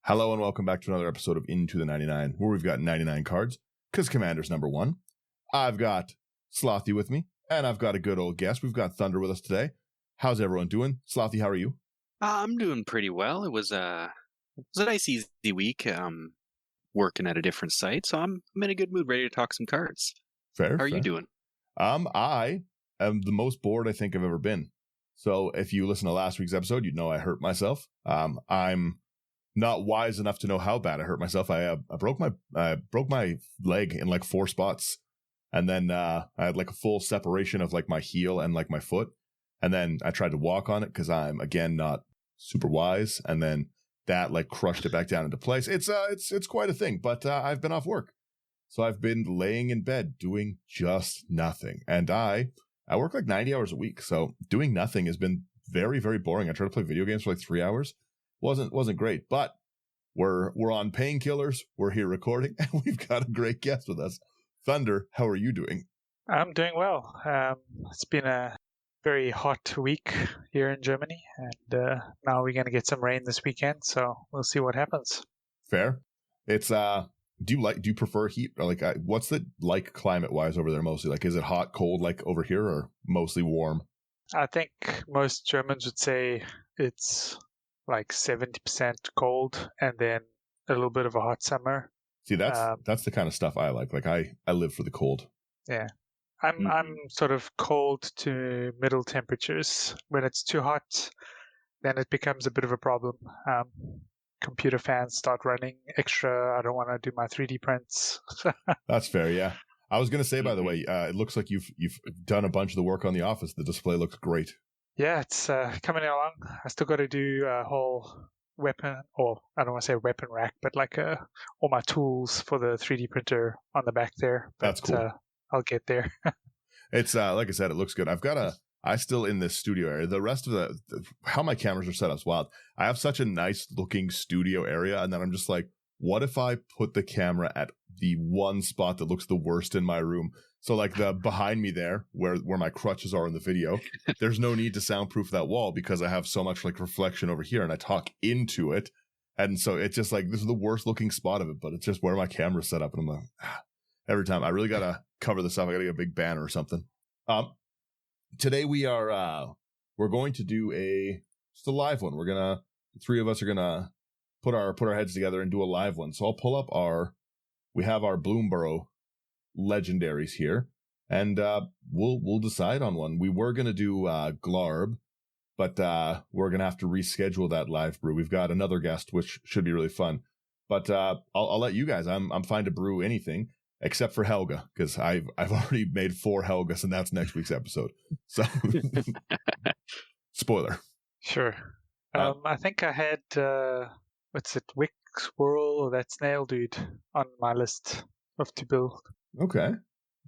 Hello and welcome back to another episode of Into the 99, where we've got 99 cards, because Commander's number one. I've got Slothy with me, and I've got a good old guest. We've got Thunder with us today. How's everyone doing? Slothy, how are you? I'm doing pretty well. It was a nice, easy week, working at a different site, so I'm in a good mood, ready to talk some cards. Fair. How are you doing? I am the most bored I think I've ever been. So if you listen to last week's episode, you'd know I hurt myself. I'm not wise enough to know how bad I hurt myself. I broke my leg in like 4 spots, and then I had like a full separation of like my heel and like my foot, and then I tried to walk on it because I'm again not super wise, and then that like crushed it back down into place. It's quite a thing, but I've been off work, so I've been laying in bed doing just nothing, and I work like 90 hours a week, so doing nothing has been very, very boring. I tried to play video games for like 3 hours. Wasn't great, but we're on painkillers. We're here recording, and we've got a great guest with us. Thunder, how are you doing? I'm doing well. It's been a very hot week here in Germany, and now we're going to get some rain this weekend, so we'll see what happens. Fair. It's do you prefer heat, or like what's it like climate wise over there mostly? Like, is it hot, cold like over here, or mostly warm? I think most Germans would say it's like 70% cold and then a little bit of a hot summer. See, that's the kind of stuff I like. Like I live for the cold. Yeah. I'm sort of cold to middle temperatures. When it's too hot, then it becomes a bit of a problem. Computer fans start running extra. I don't want to do my 3D prints. That's fair, yeah. I was going to say, by the way, it looks like you've done a bunch of the work on the office. The display looks great. Yeah, it's coming along. I still got to do a whole weapon, or I don't want to say weapon rack, but like all my tools for the 3D printer on the back there. But, that's cool. I'll get there. It's like I said, it looks good. I still in this studio area. The rest of how my cameras are set up is wild. I have such a nice looking studio area, and then I'm just like, what if I put the camera at the one spot that looks the worst in my room? So like the behind me there, where my crutches are in the video, there's no need to soundproof that wall because I have so much like reflection over here, and I talk into it. And so it's just like, this is the worst looking spot of it, but it's just where my camera's set up. And I'm like, every time I really got to cover this up. I got to get a big banner or something. Today we're going to do just a live one. The 3 of us are gonna put our heads together and do a live one. So I'll pull up we have our Bloomborough legendaries here, and we'll decide on one. We were gonna do Glarb, but we're gonna have to reschedule that live brew. We've got another guest, which should be really fun. But I'll let you guys. I'm fine to brew anything except for Helga, because I've already made 4 Helgas, and that's next week's episode. So spoiler. Sure. I think I had what's it, Wick Squirrel, or that snail dude on my list of to build. Okay.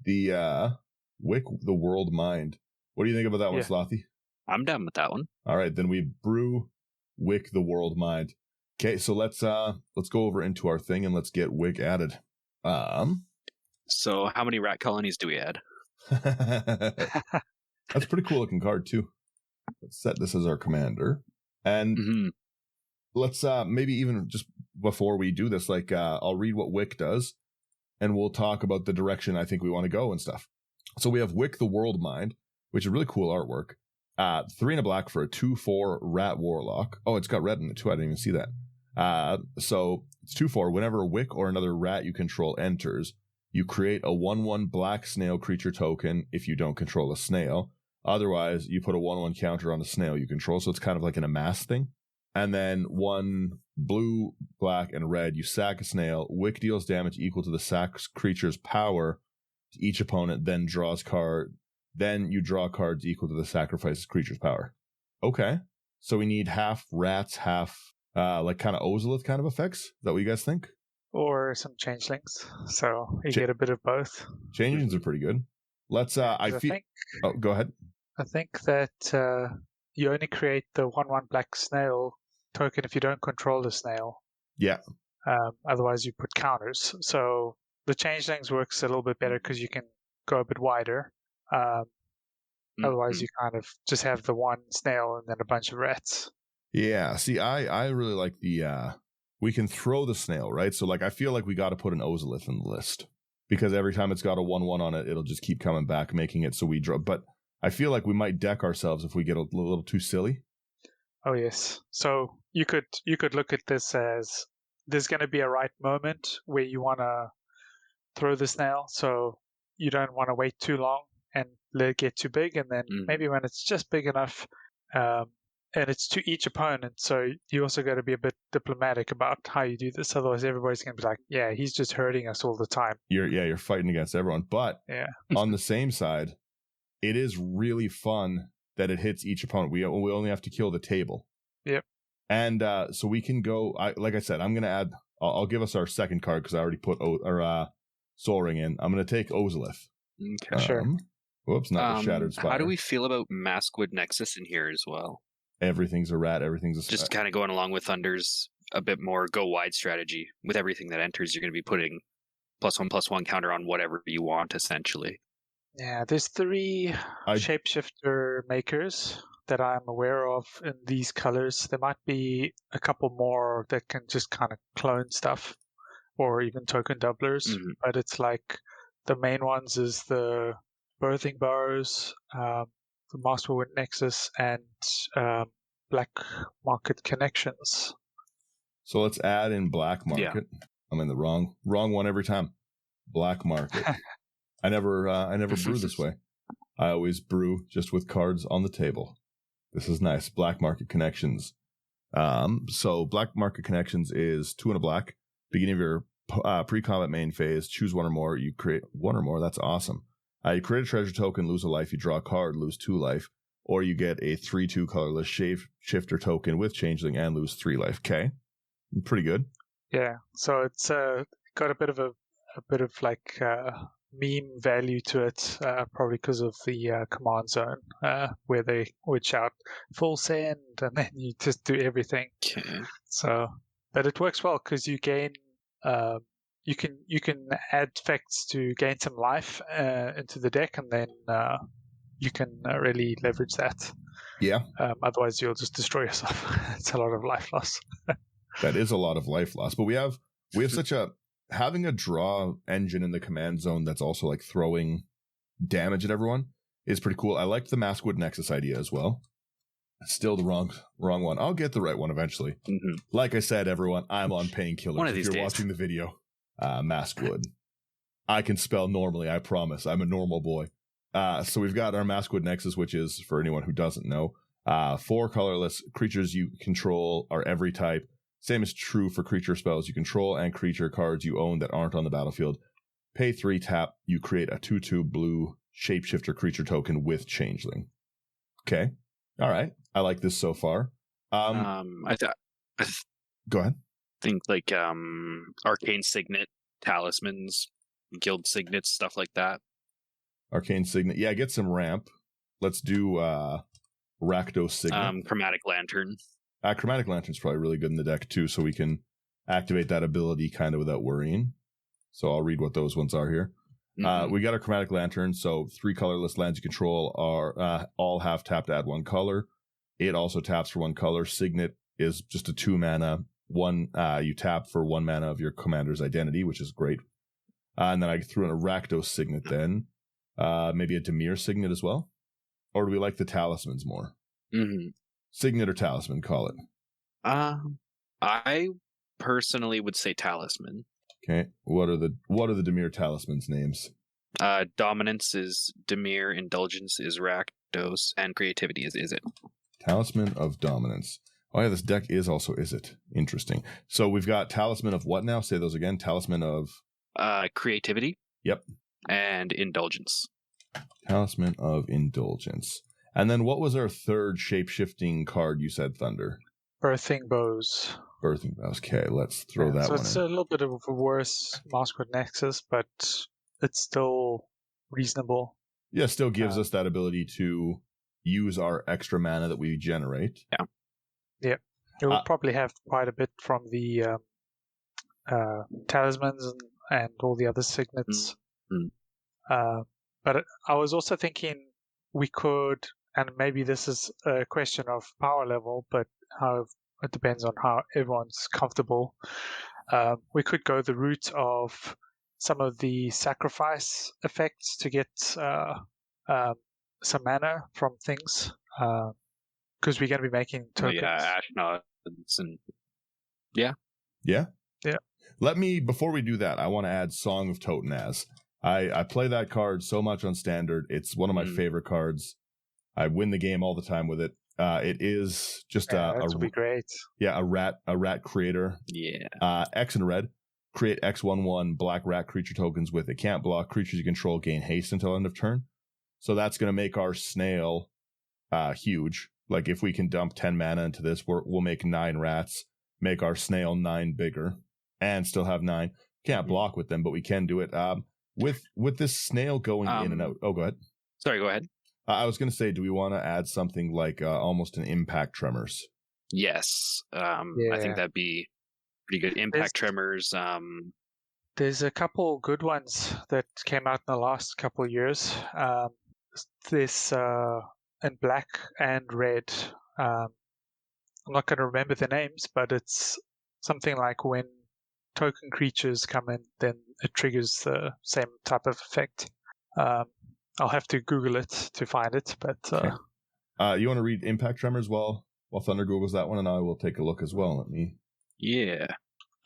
The Wick the World Mind. What do you think about that one, Slothy? I'm down with that one. All right, then we brew Wick the World Mind. Okay, so let's go over into our thing and let's get Wick added. So how many rat colonies do we add? That's a pretty cool looking card too. Let's set this as our commander. And let's maybe even just before we do this, like I'll read what Wick does, and we'll talk about the direction I think we want to go and stuff. So we have Wick the World Mind, which is really cool artwork. 3 and a black for a 2/4 rat warlock. Oh, it's got red in it too. I didn't even see that. So it's 2/4. Whenever a Wick or another rat you control enters, you create a 1/1 black snail creature token if you don't control a snail. Otherwise, you put a 1/1 counter on the snail you control. So it's kind of like an amass thing. And then 1 blue, black, and red, you sack a snail. Wick deals damage equal to the sack creature's power to each opponent, then draws card. Then you draw cards equal to the sacrifice's creature's power. Okay. So we need half rats, half like kind of Ozolith kind of effects. Is that what you guys think? Or some changelings. So you get a bit of both. Changelings are pretty good. Let's oh, go ahead. I think that you only create the 1/1 black snail token if you don't control the snail. Yeah. Otherwise you put counters. So the changelings works a little bit better because you can go a bit wider. Otherwise you kind of just have the 1 snail and then a bunch of rats. Yeah. See, I really like the we can throw the snail, right? So like I feel like we got to put an Ozolith in the list because every time it's got a 1/1 on it, it'll just keep coming back, making it so we draw. But I feel like we might deck ourselves if we get a little too silly. Oh yes. So you could look at this as there's going to be a right moment where you want to throw the snail, so you don't want to wait too long and let it get too big, and then maybe when it's just big enough, and it's to each opponent, so you also got to be a bit diplomatic about how you do this. Otherwise, everybody's going to be like, "Yeah, he's just hurting us all the time." You're fighting against everyone. But on the same side, it is really fun that it hits each opponent. We only have to kill the table. Yep. And so we can go. Like I said, I'm going to add. I'll give us our second card because I already put Soul Ring in. I'm going to take Ozolith. Okay. Sure. Whoops, not the Shattered Spire. How do we feel about Maskwood Nexus in here as well? Everything's a rat. Everything's a just kind of going along with Thunder's a bit more go wide strategy. With everything that enters, you're going to be putting +1/+1 counter on whatever you want, essentially. Yeah, there's 3 shapeshifter makers that I'm aware of in these colors. There might be a couple more that can just kind of clone stuff, or even token doublers. But it's like the main ones is the Birthing Burrows, the Masterwood Nexus, and Black Market Connections. So let's add in Black Market. Yeah. I'm in the wrong one every time. Black Market. I never brew this way. I always brew just with cards on the table. This is nice. Black Market Connections. So Black Market Connections is 2 and a black. Beginning of your pre-combat main phase, choose 1 or more. You create 1 or more. That's awesome. You create a treasure token, lose a life. You draw a card, lose 2 life. Or you get a 3/2 colorless shifter token with changeling and lose 3 life. Okay, pretty good. Yeah. So it's got a bit of like meme value to it, probably because of the command zone, where they would shout full send and then you just do everything. Okay. So, but it works well because you gain, you can add effects to gain some life into the deck, and then you can really leverage that. Yeah. Otherwise, you'll just destroy yourself. It's a lot of life loss. That is a lot of life loss, but we have such a having a draw engine in the command zone that's also like throwing damage at everyone is pretty cool. I liked the Maskwood Nexus idea as well. Still the wrong one. I'll get the right one eventually. Like I said, everyone, I'm on painkillers. One of these if you're days. Watching the video, Maskwood. I can spell normally, I promise. I'm a normal boy. So we've got our Maskwood Nexus, which is, for anyone who doesn't know, 4 colorless creatures you control are every type. Same is true for creature spells you control and creature cards you own that aren't on the battlefield. Pay 3, tap, you create a 2/2 blue shapeshifter creature token with changeling. Okay. All right. I like this so far. Go ahead. Think like Arcane Signet, Talismans, Guild Signets, stuff like that. Arcane Signet. Yeah, get some ramp. Let's do Rakdos Signet. Chromatic Lantern. Chromatic Lantern's probably really good in the deck too, so we can activate that ability kind of without worrying. So I'll read what those ones are here. We got our Chromatic Lantern, so 3 colorless lands you control are all have tapped to add 1 color. It also taps for 1 color. Signet is just a 2 mana. You tap for 1 mana of your commander's identity, which is great. And then I threw in a Rakdos Signet then. Maybe a Dimir Signet as well? Or do we like the Talismans more? Signet or Talisman, call it. I personally would say Talisman. Okay. What are the Dimir Talisman's names? Dominance is Dimir, Indulgence is Rakdos, and Creativity is it. Talisman of Dominance. Oh yeah, this deck is also it. Interesting. So we've got Talisman of what now? Say those again. Talisman of Creativity. Yep. And Indulgence. Talisman of Indulgence. And then what was our third shape-shifting card you said, Thunder? Birthing Bows. Birthing Bows. Okay, let's throw that so one it's in. a little bit of a worse Maskwood Nexus, but it's still reasonable. Yeah, still gives us that ability to use our extra mana that we generate. Yeah. It will probably have quite a bit from the talismans and all the other signets. But I was also thinking we could, and maybe this is a question of power level, but how it depends on how everyone's comfortable. We could go the route of some of the sacrifice effects to get some mana from things, because we're going to be making tokens. Ashnods and Yeah? Yeah. Before we do that, I want to add Song of Totenaz. I play that card so much on Standard. It's one of my favorite cards. I win the game all the time with it. It is just that would be great. Yeah, a rat creator. Yeah. X and red. Create X/1/1 black rat creature tokens with it. Can't block. Creatures you control gain haste until end of turn. So that's going to make our snail huge. Like if we can dump 10 mana into this, we'll make 9 rats, make our snail 9 bigger, and still have 9. Can't block with them, but we can do it. With this snail going in and out. Oh, go ahead. Sorry, go ahead. I was going to say, do we want to add something like almost an impact tremors? Yes. I think that'd be pretty good. Impact tremors. There's a couple good ones that came out in the last couple of years. This in black and red. I'm not going to remember the names, but it's something like when token creatures come in, then it triggers the same type of effect. I'll have to Google it to find it, but okay. You want to read Impact Tremors while Thunder Googles that one, and I will take a look as well. Yeah.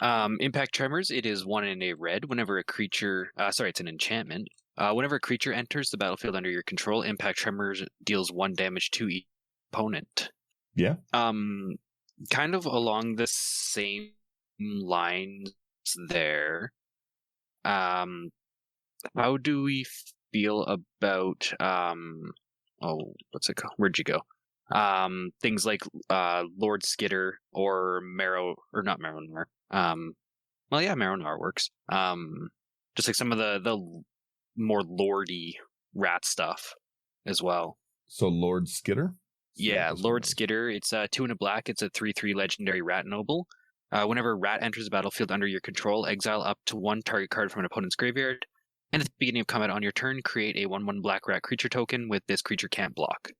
Impact Tremors, it is 1 in a red. Whenever a creature... it's an enchantment. Whenever a creature enters the battlefield under your control, Impact Tremors deals 1 damage to each opponent. Yeah. Kind of along the same lines there. How do we feel about what's it called? Where'd you go? Things like Lord Skitter or Marrow-Gnawer. Marrow-Gnawer works. Just like some of the more lordy rat stuff as well. So Lord Skitter? Yeah, Lord Skitter. It's 2 in a black. It's a 3/3 legendary rat noble. Whenever a rat enters the battlefield under your control, exile up to 1 target card from an opponent's graveyard. And at the beginning of combat on your turn, create a 1/1 black rat creature token with this creature can't block.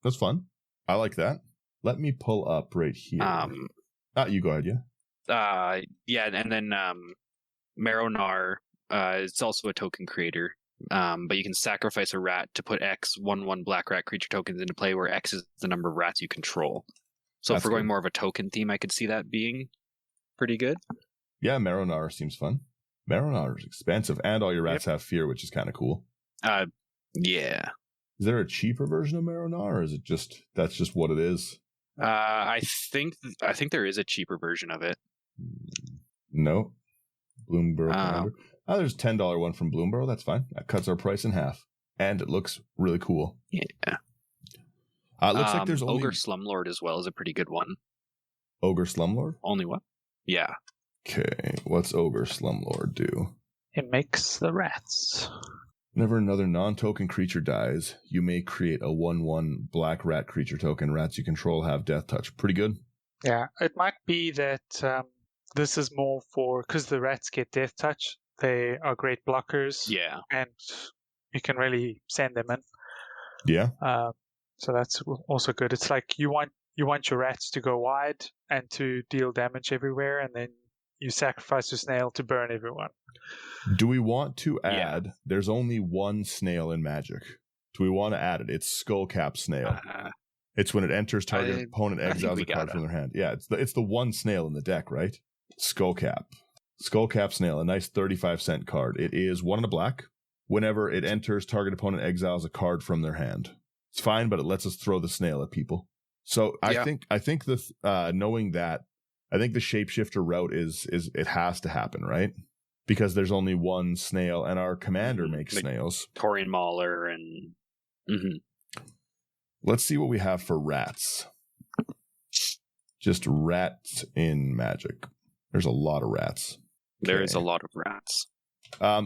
That's fun. I like that. Let me pull up right here. You go ahead, yeah. And then Marrow-Gnawer, it's also a token creator. But you can sacrifice a rat to put X 1/1 black rat creature tokens into play, where X is the number of rats you control. So if we're going more of a token theme, I could see that being pretty good. Yeah, Marrow-Gnawer seems fun. Marrow-Gnawer is expensive, and all your rats have fear, which is kind of cool. Yeah. Is there a cheaper version of Marrow-Gnawer, or is it that's just what it is? I think there is a cheaper version of it. No. Bloomburrow Commander. There's a $10 one from Bloomburrow. That's fine. That cuts our price in half. And it looks really cool. Yeah. It looks like there's only... Ogre Slumlord as well is a pretty good one. Ogre Slumlord? Only one? Yeah. Okay. What's Ogre Slumlord do? It makes the rats. Whenever another non-token creature dies, you may create a 1/1 black rat creature token. Rats you control have death touch. Pretty good. Yeah. It might be that this is more for... Because the rats get death touch. They are great blockers. Yeah. And you can really send them in. Yeah. So that's also good. It's like you want your rats to go wide and to deal damage everywhere, and then you sacrifice your snail to burn everyone. Do we want to add... There's only 1 snail in Magic. Do we want to add it? It's Skullcap Snail. It's when it enters target opponent exiles a card from their hand. Yeah, it's the 1 snail in the deck, right? Skullcap Snail, a nice 35-cent card. It is 1 in a black. Whenever it enters, target opponent exiles a card from their hand. It's fine, but it lets us throw the snail at people. So I think the knowing that, I think the shapeshifter route is it has to happen, right? Because there's only 1 snail, and our commander makes snails. Taurian Mauler and... Mm-hmm. Let's see what we have for rats. Just rats in Magic. There's a lot of rats. There is a lot of rats.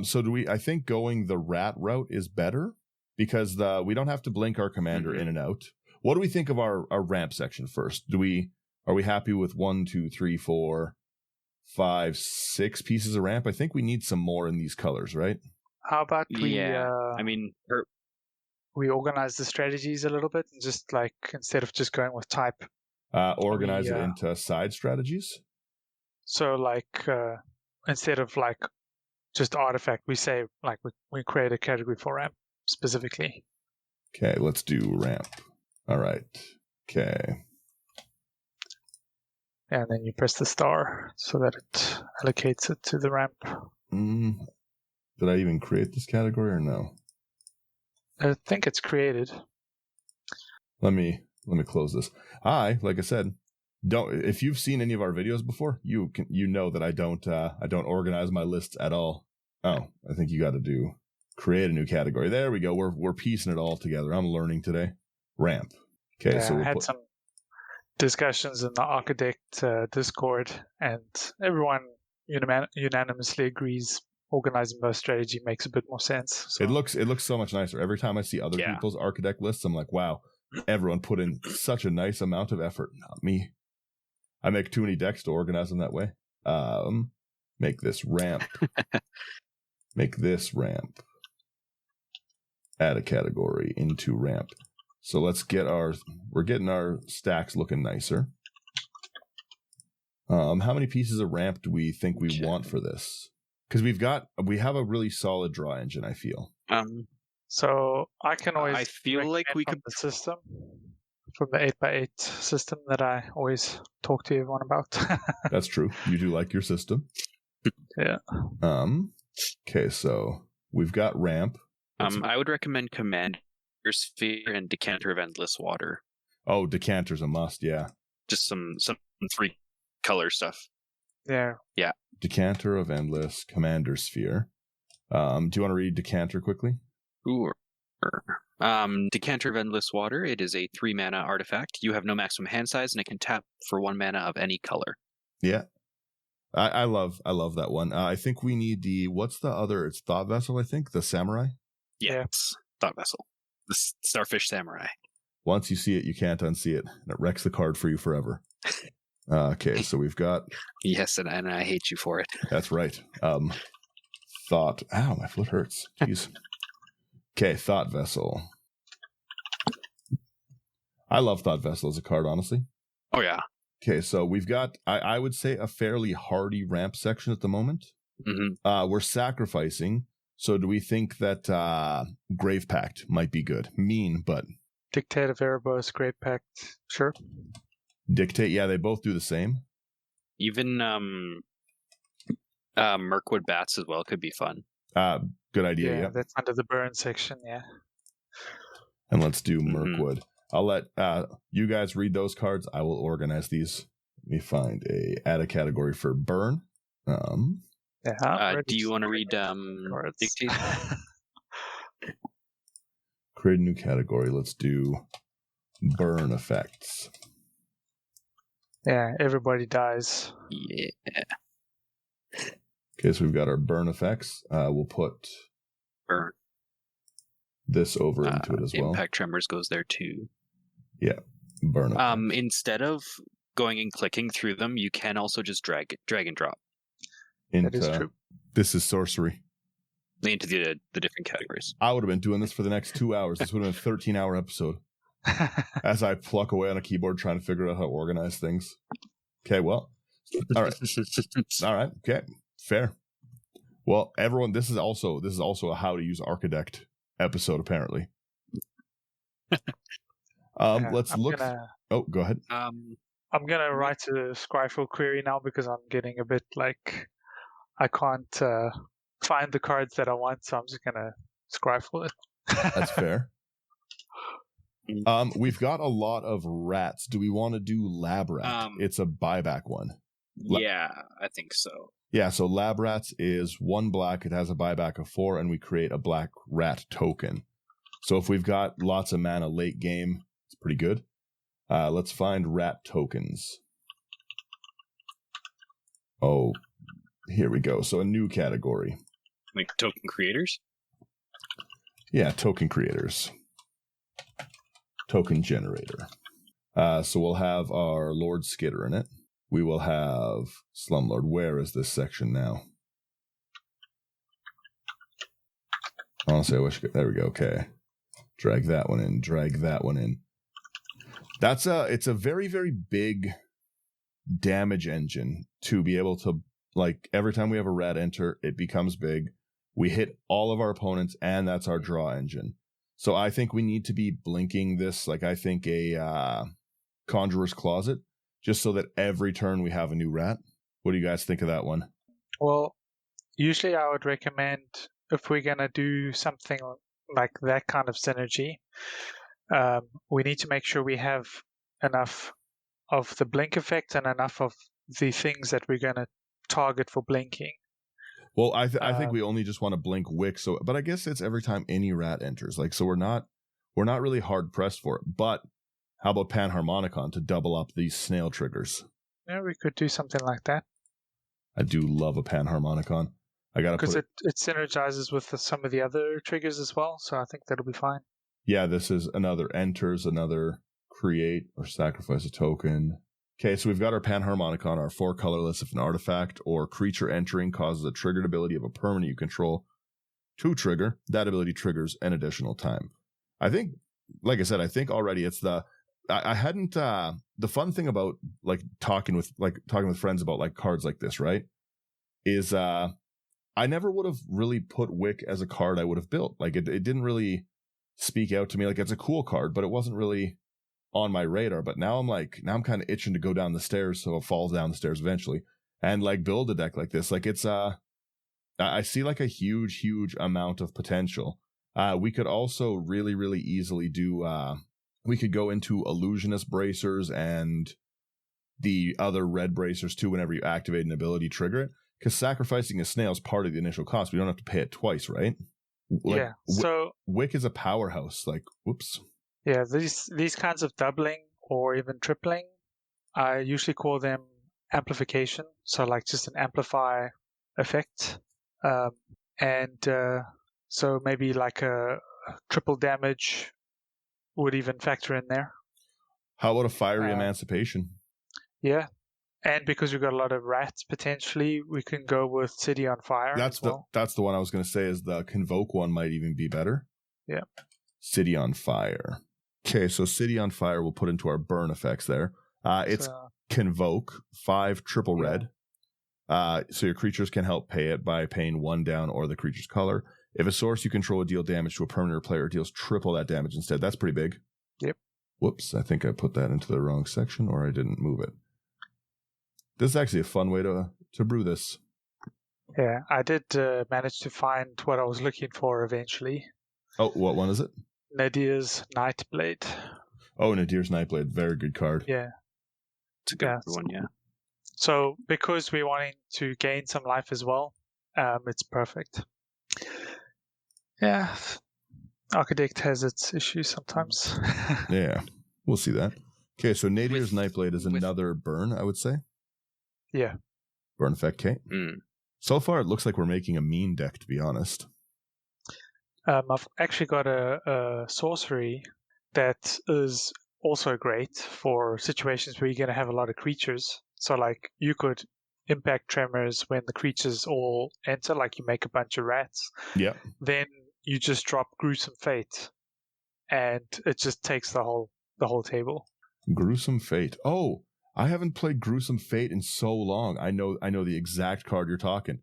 So I think going the rat route is better, because we don't have to blink our commander in and out. What do we think of our ramp section first? Are we happy with 1, 2, 3, 4, 5, 6 pieces of ramp? I think we need some more in these colors, right? How about we organize the strategies a little bit, and just like, instead of just going with type, Organize it into side strategies. So like instead of like just artifact, we say like we create a category for ramp specifically. Okay, let's do ramp. All right. Okay. And then you press the star so that it allocates it to the ramp. Did I even create this category or no? I think it's created. Let me close this. Like I said, if you've seen any of our videos before, you know that I don't organize my lists at all. Oh, I think you got to create a new category. There we go. We're piecing it all together. I'm learning today. Ramp. Okay, yeah, so I had some discussions in the Architect Discord, and everyone unanimously agrees organizing by strategy makes a bit more sense. So. It looks so much nicer. Every time I see other people's Architect lists, I'm like, wow, everyone put in such a nice amount of effort. Not me. I make too many decks to organize them that way. Make this ramp. Make this ramp. Add a category into ramp. So let's we're getting our stacks looking nicer. How many pieces of ramp do we think we want for this? Because we have a really solid draw engine, I feel. So I can always. I feel like we could the system from the 8x8 system that I always talk to everyone about. That's true. You do like your system. Yeah. Okay, so we've got ramp. I would recommend Commander Sphere and Decanter of Endless Water. Oh, Decanter's a must. Yeah. Just some 3 color stuff. Yeah. Yeah. Decanter of Endless, Commander Sphere. Do you want to read Decanter quickly? Ooh. Decanter of Endless Water. It is a 3 mana artifact. You have no maximum hand size, and it can tap for 1 mana of any color. Yeah. I love that one. I think we need what's the other? It's Thought Vessel, I think. The Samurai? Yes. Thought Vessel. The Starfish Samurai. Once you see it, you can't unsee it. And it wrecks the card for you forever. Okay, so we've got... Yes, and I hate you for it. That's right. Thought... Ow, my foot hurts. Jeez. Okay, Thought Vessel. I love Thought Vessel as a card, honestly. Oh, yeah. Okay, so we've got, I would say, a fairly hardy ramp section at the moment. Mm-hmm. We're sacrificing. So do we think that Grave Pact might be good? Mean, but... Dictate of Erebos, Grave Pact, sure. Dictate, yeah, they both do the same. Even Mirkwood Bats as well could be fun. Good idea, yeah. That's under the burn section, yeah. And let's do Mirkwood. I'll let you guys read those cards. I will organize these. Let me find add a category for burn. Do you want to read Dictate? Create a new category. Let's do burn effects. Yeah, everybody dies. Yeah. Okay, so we've got our burn effects. We'll put burn this over into it as well. Impact Tremors goes there too. Yeah, burn effects. Instead of going and clicking through them, you can also just drag and drop. That is true. This is sorcery. Into the different categories. I would have been doing this for the next 2 hours. This would have been a 13-hour episode. As I pluck away on a keyboard trying to figure out how to organize things. Okay, well. All right. All right. Okay. Fair. Well, everyone, this is also a how to use Architect episode, apparently. Let's look. Oh, go ahead. I'm gonna write a Scryfall query now because I'm getting a bit like I can't find the cards that I want, so I'm just gonna Scryfall it. That's fair. We've got a lot of rats. Do we want to do Lab Rat? It's a buyback one. Yeah, I think so. Yeah, so Lab Rats is 1 black. It has a buyback of 4, and we create a black rat token. So if we've got lots of mana late game, it's pretty good. Let's find rat tokens. Oh, here we go. So a new category. Like token creators? Yeah, token creators. Token generator. So we'll have our Lord Skitter in it. We will have Slumlord. Where is this section now? Honestly, I wish... There we go. Okay. Drag that one in. Drag that one in. It's a very, very big damage engine to be able to, like, every time we have a rat enter, it becomes big. We hit all of our opponents, and that's our draw engine. So I think we need to be blinking this, like, I think a Conjurer's Closet, just so that every turn we have a new rat. What do you guys think of that one? Well, usually I would recommend, if we're going to do something like that kind of synergy, we need to make sure we have enough of the blink effect and enough of the things that we're going to target for blinking. Well, I think we only just want to blink Wick. So, but I guess it's every time any rat enters. Like, so we're not really hard pressed for it. But how about Panharmonicon to double up these snail triggers? Yeah, we could do something like that. I do love a Panharmonicon. I gotta because it synergizes with some of the other triggers as well. So I think that'll be fine. Yeah, this is another enters, another create or sacrifice a token. Okay, so we've got our Panharmonicon, our 4 colorless if an artifact or creature entering causes a triggered ability of a permanent you control to trigger. That ability triggers an additional time. I think, like I said, I think already it's I hadn't the fun thing about like talking with friends about like cards like this, right? Is I never would have really put Wick as a card I would have built. Like it didn't really speak out to me. Like it's a cool card, but it wasn't really on my radar. But now I'm kind of itching to go down the stairs, so it falls down the stairs eventually, and like build a deck like this. Like it's I see like a huge amount of potential. We could also really, really easily do we could go into illusionist bracers and the other red bracers too whenever you activate an ability, trigger it. Because sacrificing a snail is part of the initial cost. We don't have to pay it twice, right? Like, yeah. So Wick is a powerhouse. Like, whoops. Yeah, these kinds of doubling or even tripling, I usually call them amplification. So like just an amplify effect, so maybe like a triple damage would even factor in there. How about a fiery emancipation? Yeah. And because we've got a lot of rats, potentially, we can go with City on Fire. That's the one I was going to say. Is the Convoke one might even be better. Yeah. City on Fire. Okay, so City on Fire we'll put into our burn effects there. It's Convoke, 5 triple red. So your creatures can help pay it by paying 1 down or the creature's color. If a source you control deal damage to a permanent player, deals triple that damage instead. That's pretty big. Yep. Whoops, I think I put that into the wrong section, or I didn't move it. This is actually a fun way to brew this. Yeah, I did manage to find what I was looking for eventually. Oh, what one is it? Nadir's Nightblade. Oh, Nadir's Nightblade. Very good card. Yeah. It's a good one, yeah. So, because we're wanting to gain some life as well, it's perfect. Yeah. Architect has its issues sometimes. Yeah, we'll see that. Okay, so Nadir's Nightblade is another burn, I would say. Yeah. Burn effect, okay. So far, it looks like we're making a mean deck, to be honest. I've actually got a sorcery that is also great for situations where you're going to have a lot of creatures. So, like, you could impact tremors when the creatures all enter, like you make a bunch of rats. Yeah. Then you just drop Gruesome Fate, and it just takes the whole table. Gruesome Fate. Oh, I haven't played Gruesome Fate in so long. I know the exact card you're talking.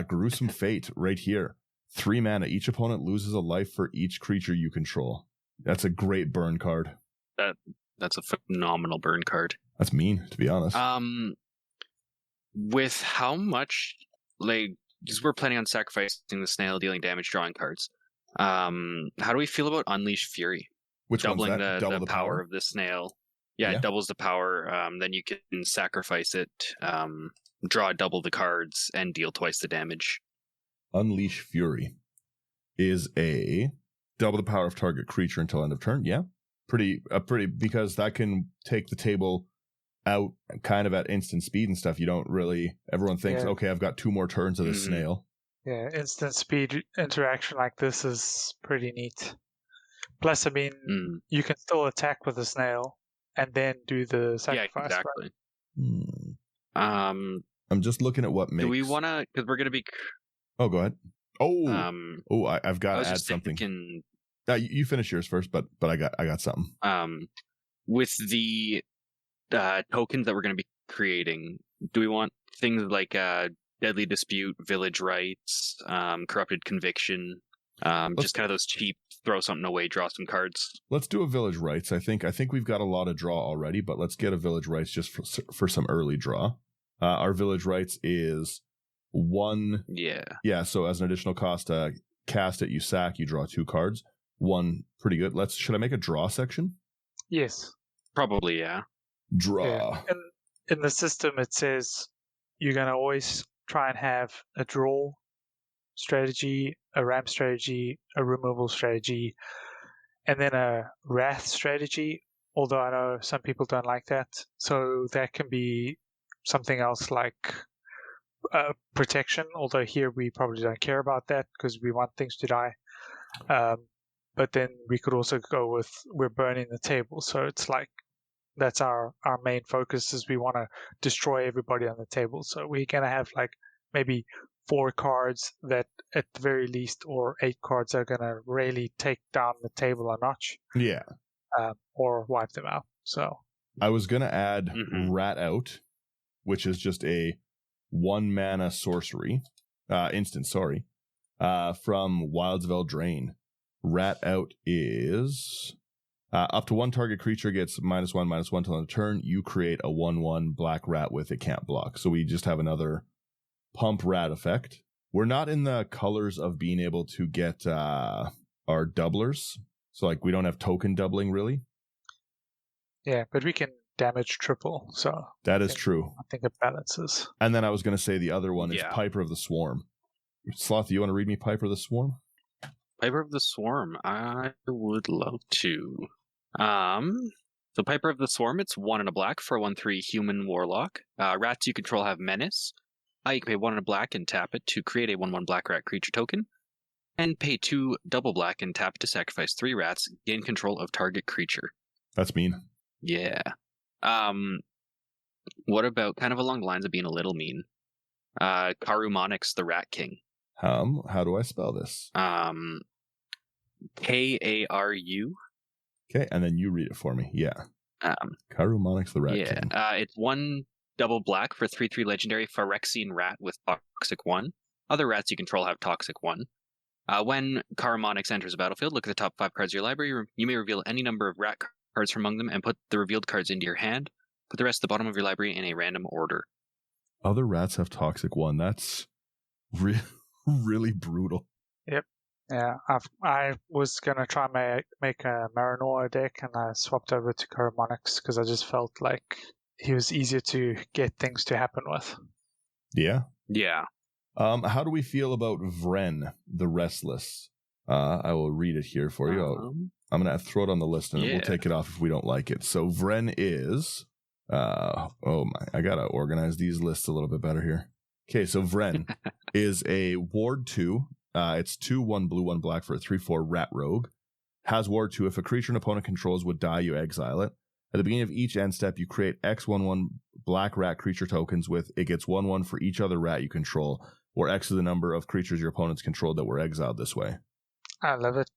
Gruesome Fate right here. 3 mana. Each opponent loses a life for each creature you control. That's a great burn card. That's a phenomenal burn card. That's mean, to be honest. With how much, like, because we're planning on sacrificing the snail, dealing damage, drawing cards. How do we feel about Unleash Fury? Which doubling one's that? the power of the snail. Yeah, it doubles the power. Then you can sacrifice it, draw double the cards, and deal twice the damage. Unleash Fury is a double the power of target creature until end of turn. Yeah, pretty because that can take the table out kind of at instant speed and stuff. You don't really. Everyone thinks, okay, I've got 2 more turns of this snail. Yeah, instant speed interaction like this is pretty neat. Plus, I mean, you can still attack with the snail and then do the sacrifice. Yeah, exactly. Right? I'm just looking at what makes. Do we want to? Because we're going to be. Oh, go ahead. I've got to add something. You finish yours first, but I got something. with the tokens that we're going to be creating, do we want things like Deadly Dispute, Village Rights, Corrupted Conviction, just kind of those cheap, throw something away, draw some cards? Let's do a Village Rights. I think we've got a lot of draw already, but let's get a Village Rights just for some early draw. Our Village Rights is 1. Yeah, so as an additional cost, cast it, you sack, you draw 2 cards. 1, pretty good. Should I make a draw section? Yes. Probably, yeah. Draw. Yeah. In the system, it says you're going to always try and have a draw strategy, a ramp strategy, a removal strategy, and then a wrath strategy, although I know some people don't like that. So that can be something else like protection, although here we probably don't care about that because we want things to die. But then we could also go with we're burning the table. So it's like that's our main focus is we want to destroy everybody on the table. So we're going to have like maybe 4 cards that at the very least, or 8 cards are going to really take down the table a notch. Yeah. Or wipe them out. So I was going to add Rat Out, which is just a 1 mana sorcery, instant, from Wilds of Eldraine. Rat Out is up to 1 target creature gets -1/-1 till end of turn. You create a 1/1 black rat with it can't block. So we just have another pump rat effect. We're not in the colors of being able to get our doublers. So like we don't have token doubling really. Yeah, but we can damage triple. So that is true. I think it balances. And then I was going to say the other one is Piper of the Swarm. Sloth, you want to read me Piper of the Swarm? Piper of the Swarm, I would love to. So Piper of the Swarm, it's 1 and a black for a 1/3 human warlock. Rats you control have menace. You can pay 1 and a black and tap it to create a 1/1 black rat creature token. And pay 2 double black and tap it to sacrifice 3 rats, gain control of target creature. That's mean. Yeah. What about kind of along the lines of being a little mean? Karumonix the Rat King. How do I spell this? Karu. Okay, and then you read it for me. Yeah. Karumonix the Rat King. It's 1 double black for 3/3 legendary Phyrexian rat with Toxic 1. Other rats you control have Toxic 1. When Karumonix enters the battlefield, look at the top 5 cards of your library. You may reveal any number of rat cards from among them and put the revealed cards into your hand. Put the rest at the bottom of your library in a random order. Other rats have Toxic 1. That's really brutal. Yep. Yeah, I was going to try and make a Marinoa deck, and I swapped over to Karumonix because I just felt like he was easier to get things to happen with. Yeah? Yeah. How do we feel about Vren, the Restless? I will read it here for you. I'm going to throw it on the list, and we'll take it off if we don't like it. So Vren is... I got to organize these lists a little bit better here. Okay, so Vren is a Ward 2. It's 2, 1 blue, 1 black for a 3/4 rat rogue. Has Ward 2. If a creature an opponent controls would die, you exile it. At the beginning of each end step, you create X 1/1 black rat creature tokens with it gets 1/1 for each other rat you control, or X is the number of creatures your opponents control that were exiled this way. I love it.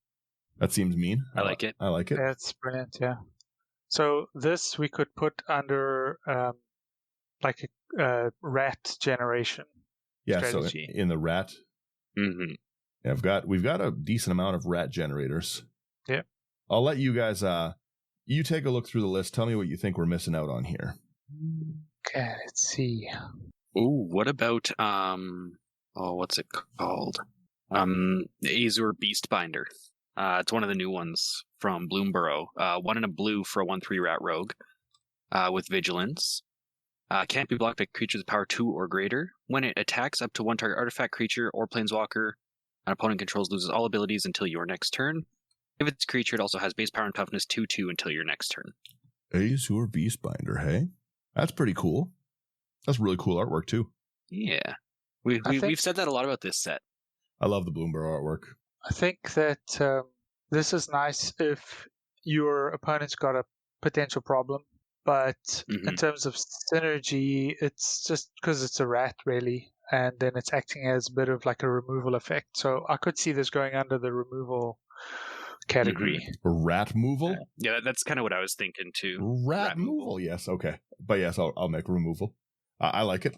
That seems mean. I like it. I like it. That's brilliant, yeah. So this we could put under like a rat generation strategy. So in the rat. Mm-hmm. Yeah, we've got a decent amount of rat generators. Yeah. I'll let you guys you take a look through the list. Tell me what you think we're missing out on here. Okay, let's see. Ooh, what about what's it called? Azure Beastbinder. It's one of the new ones from Bloomburrow. 1 and a blue for a 1/3 rat rogue with vigilance. Can't be blocked by creatures with power 2 or greater. When it attacks up to 1 target artifact, creature, or planeswalker an opponent controls loses all abilities until your next turn. If it's a creature, it also has base power and toughness 2/2 until your next turn. Azure Beastbinder, hey? That's pretty cool. That's really cool artwork, too. Yeah. We've said that a lot about this set. I love the Bloomburrow artwork. I think that this is nice if your opponent's got a potential problem, but in terms of synergy, it's just because it's a rat, really, and then it's acting as a bit of like a removal effect. So I could see this going under the removal category. Rat removal? Yeah, that's kind of what I was thinking too. Rat removal, yes, okay. But yes, I'll make removal. I like it.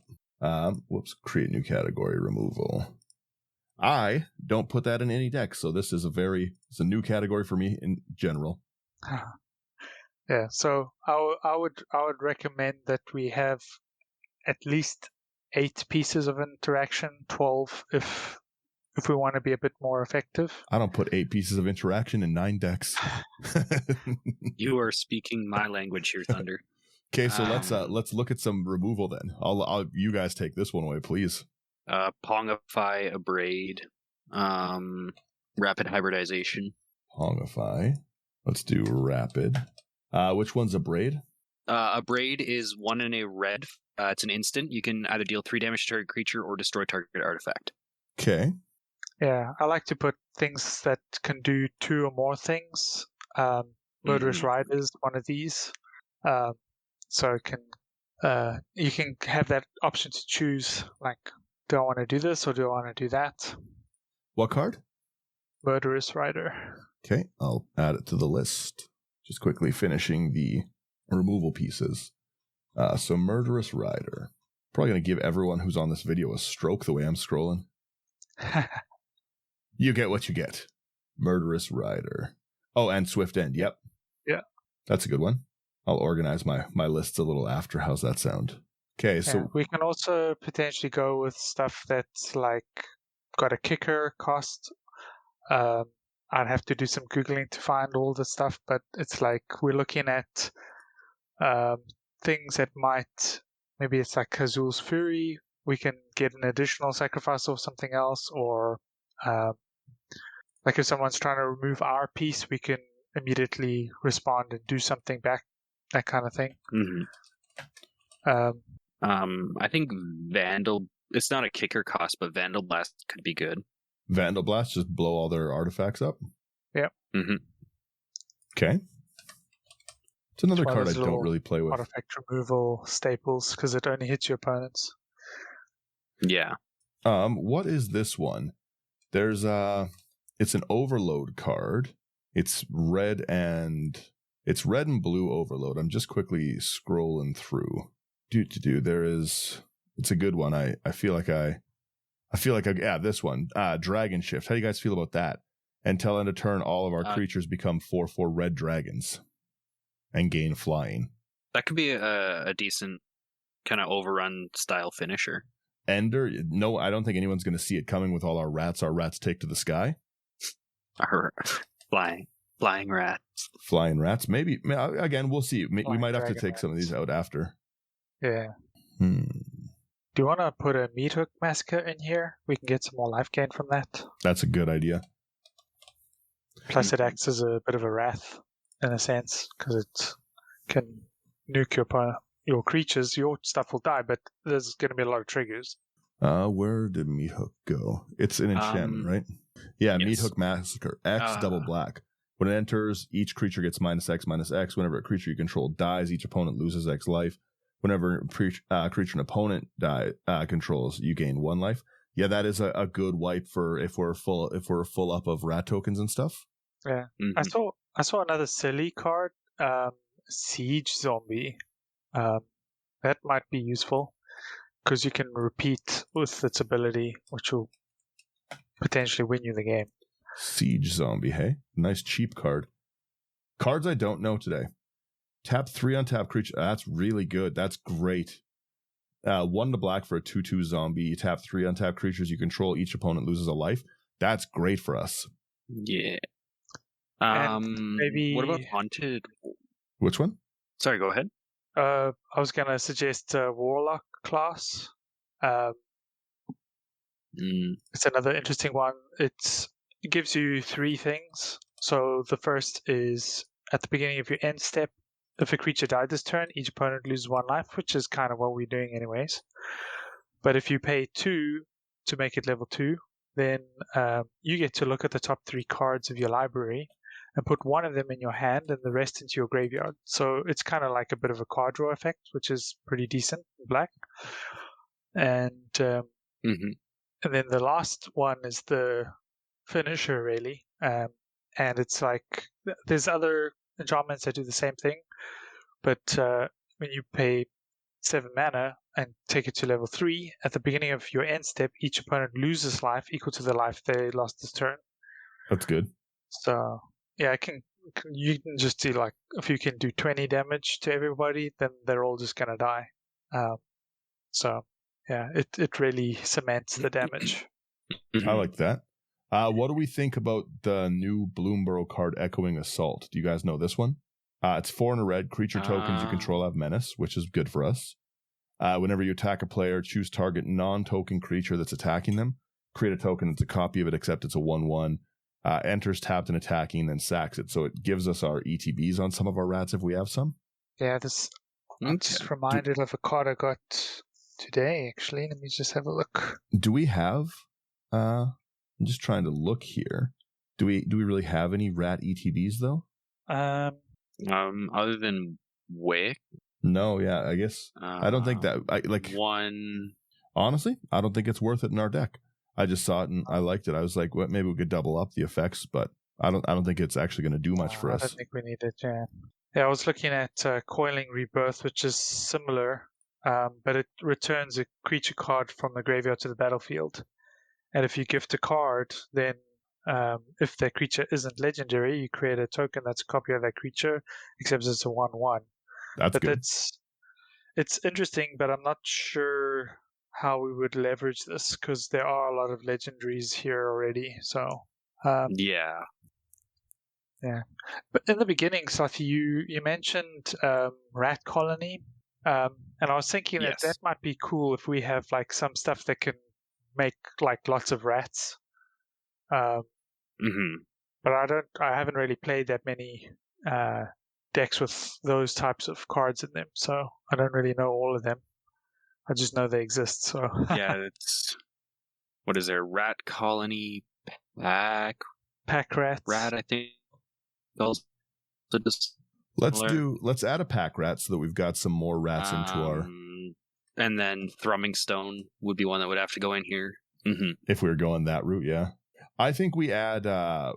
Create new category, removal. I don't put that in any deck, so this is it's a new category for me in general. Yeah, so I would recommend that we have at least 8 pieces of interaction, 12 if we want to be a bit more effective. I don't put 8 pieces of interaction in 9 decks. You are speaking my language here, Thunder. Okay, so let's look at some removal then. I'll you guys take this one away, please. Pongify, Abrade, Rapid Hybridization. Pongify. Let's do Rapid. Which one's Abrade? Abrade is 1 in a red. It's an instant. You can either deal 3 damage to target creature or destroy target artifact. Okay. Yeah, I like to put things that can do 2 or more things. Murderous Rider is one of these. So it can you can have that option to choose, like, do I want to do this or do I want to do that? What card? Murderous Rider. Okay, I'll add it to the list. Just quickly finishing the removal pieces. So Murderous Rider. Probably going to give everyone who's on this video a stroke the way I'm scrolling. You get what you get. Murderous Rider. Oh, and Swift End. Yep. Yeah. That's a good one. I'll organize my lists a little after. How's that sound? Okay, so we can also potentially go with stuff that's like got a kicker cost. I'd have to do some Googling to find all the stuff, but it's like we're looking at things that might, maybe it's like Kazul's Fury. We can get an additional sacrifice or something else, or like if someone's trying to remove our piece, we can immediately respond and do something back, that kind of thing. I think Vandal, it's not a kicker cost, but Vandal Blast could be good. Vandal Blast, just blow all their artifacts up? Yep. Okay. It's another card I don't really play with. Artifact removal staples, because it only hits your opponents. Yeah. What is this one? There's it's an overload card. It's red and blue overload. I'm just quickly scrolling through. It's a good one. I feel like this one. Dragon Shift. How do you guys feel about that? Until end of turn, all of our creatures become 4/4 red dragons and gain flying. That could be a decent kind of overrun style finisher. Ender, no, I don't think anyone's going to see it coming with all our rats. Our rats take to the sky. Flying rats. Flying rats. Maybe, again, we'll see. We might have to take some of these out after. Yeah. Do you want to put a Meat Hook Massacre in here? We can get some more life gain from that. That's a good idea. Plus it acts as a bit of a wrath, in a sense, because it can nuke your creatures. Your stuff will die, but there's going to be a lot of triggers. Where did Meat Hook go? It's an enchantment, right? Yeah, yes. Meat Hook Massacre. X double black. When it enters, each creature gets -X/-X. Whenever a creature you control dies, each opponent loses X life. Whenever a creature an opponent controls, you gain 1 life. Yeah, that is a good wipe for if we're full up of rat tokens and stuff. Yeah, I saw another silly card, Siege Zombie. That might be useful because you can repeat with its ability, which will potentially win you the game. Siege Zombie, hey, nice cheap card. Cards I don't know today. Tap 3 untap creature. That's really good. That's great. 1 to black for a 2/2 zombie. Tap 3 untap creatures you control. Each opponent loses a life. That's great for us. Yeah. Maybe. What about Haunted? Which one? Sorry, go ahead. I was gonna suggest Warlock class. It's another interesting one. It gives you 3 things. So the first is at the beginning of your end step. If a creature died this turn, each opponent loses 1 life, which is kind of what we're doing anyways. But if you pay 2 to make it level 2, then you get to look at the top 3 cards of your library and put 1 of them in your hand and the rest into your graveyard. So it's kind of like a bit of a card draw effect, which is pretty decent in black. And and then the last one is the finisher, really. and it's like there's other enchantments that do the same thing, but when you pay 7 mana and take it to level 3, at the beginning of your end step, each opponent loses life equal to the life they lost this turn. That's good. So yeah, you can just do like, if you can do 20 damage to everybody, then they're all just gonna die. So yeah, it really cements the damage. I like that. What do we think about the new Bloomborough card, Echoing Assault? Do you guys know this one? It's 4 and a red. Creature tokens you control have menace, which is good for us. Whenever you attack a player, choose target non-token creature that's attacking them. Create a token that's a copy of it, except it's a 1/1. Enters tapped and attacking, then sacks it. So it gives us our ETBs on some of our rats if we have some. Yeah, I'm just reminded of a card I got today, actually. Let me just have a look. Do we have... I'm just trying to look here. Do we really have any rat ETBs, though? Other than Wick? No, yeah, I guess. I don't think that... One... Honestly, I don't think it's worth it in our deck. I just saw it and I liked it. I was like, well, maybe we could double up the effects, but I don't think it's actually going to do much for us. I don't think we need it, yeah. Yeah, I was looking at Coiling Rebirth, which is similar, but it returns a creature card from the graveyard to the battlefield. And if you gift a card, then if that creature isn't legendary, you create a token that's a copy of that creature, except it's a 1/1. That's good. It's interesting, but I'm not sure how we would leverage this, because there are a lot of legendaries here already. So yeah. But in the beginning, Sathi, you mentioned Rat Colony, and I was thinking that might be cool if we have like some stuff that can make like lots of rats. But I haven't really played that many decks with those types of cards in them, so I don't really know all of them. I just know they exist. So yeah, it's what is there? Rat Colony, Pack Rats. Rat, I think. Also just let's add a Pack Rat so that we've got some more rats into our. And then Thrumming Stone would be one that would have to go in here. If we were going that route, yeah. I think we add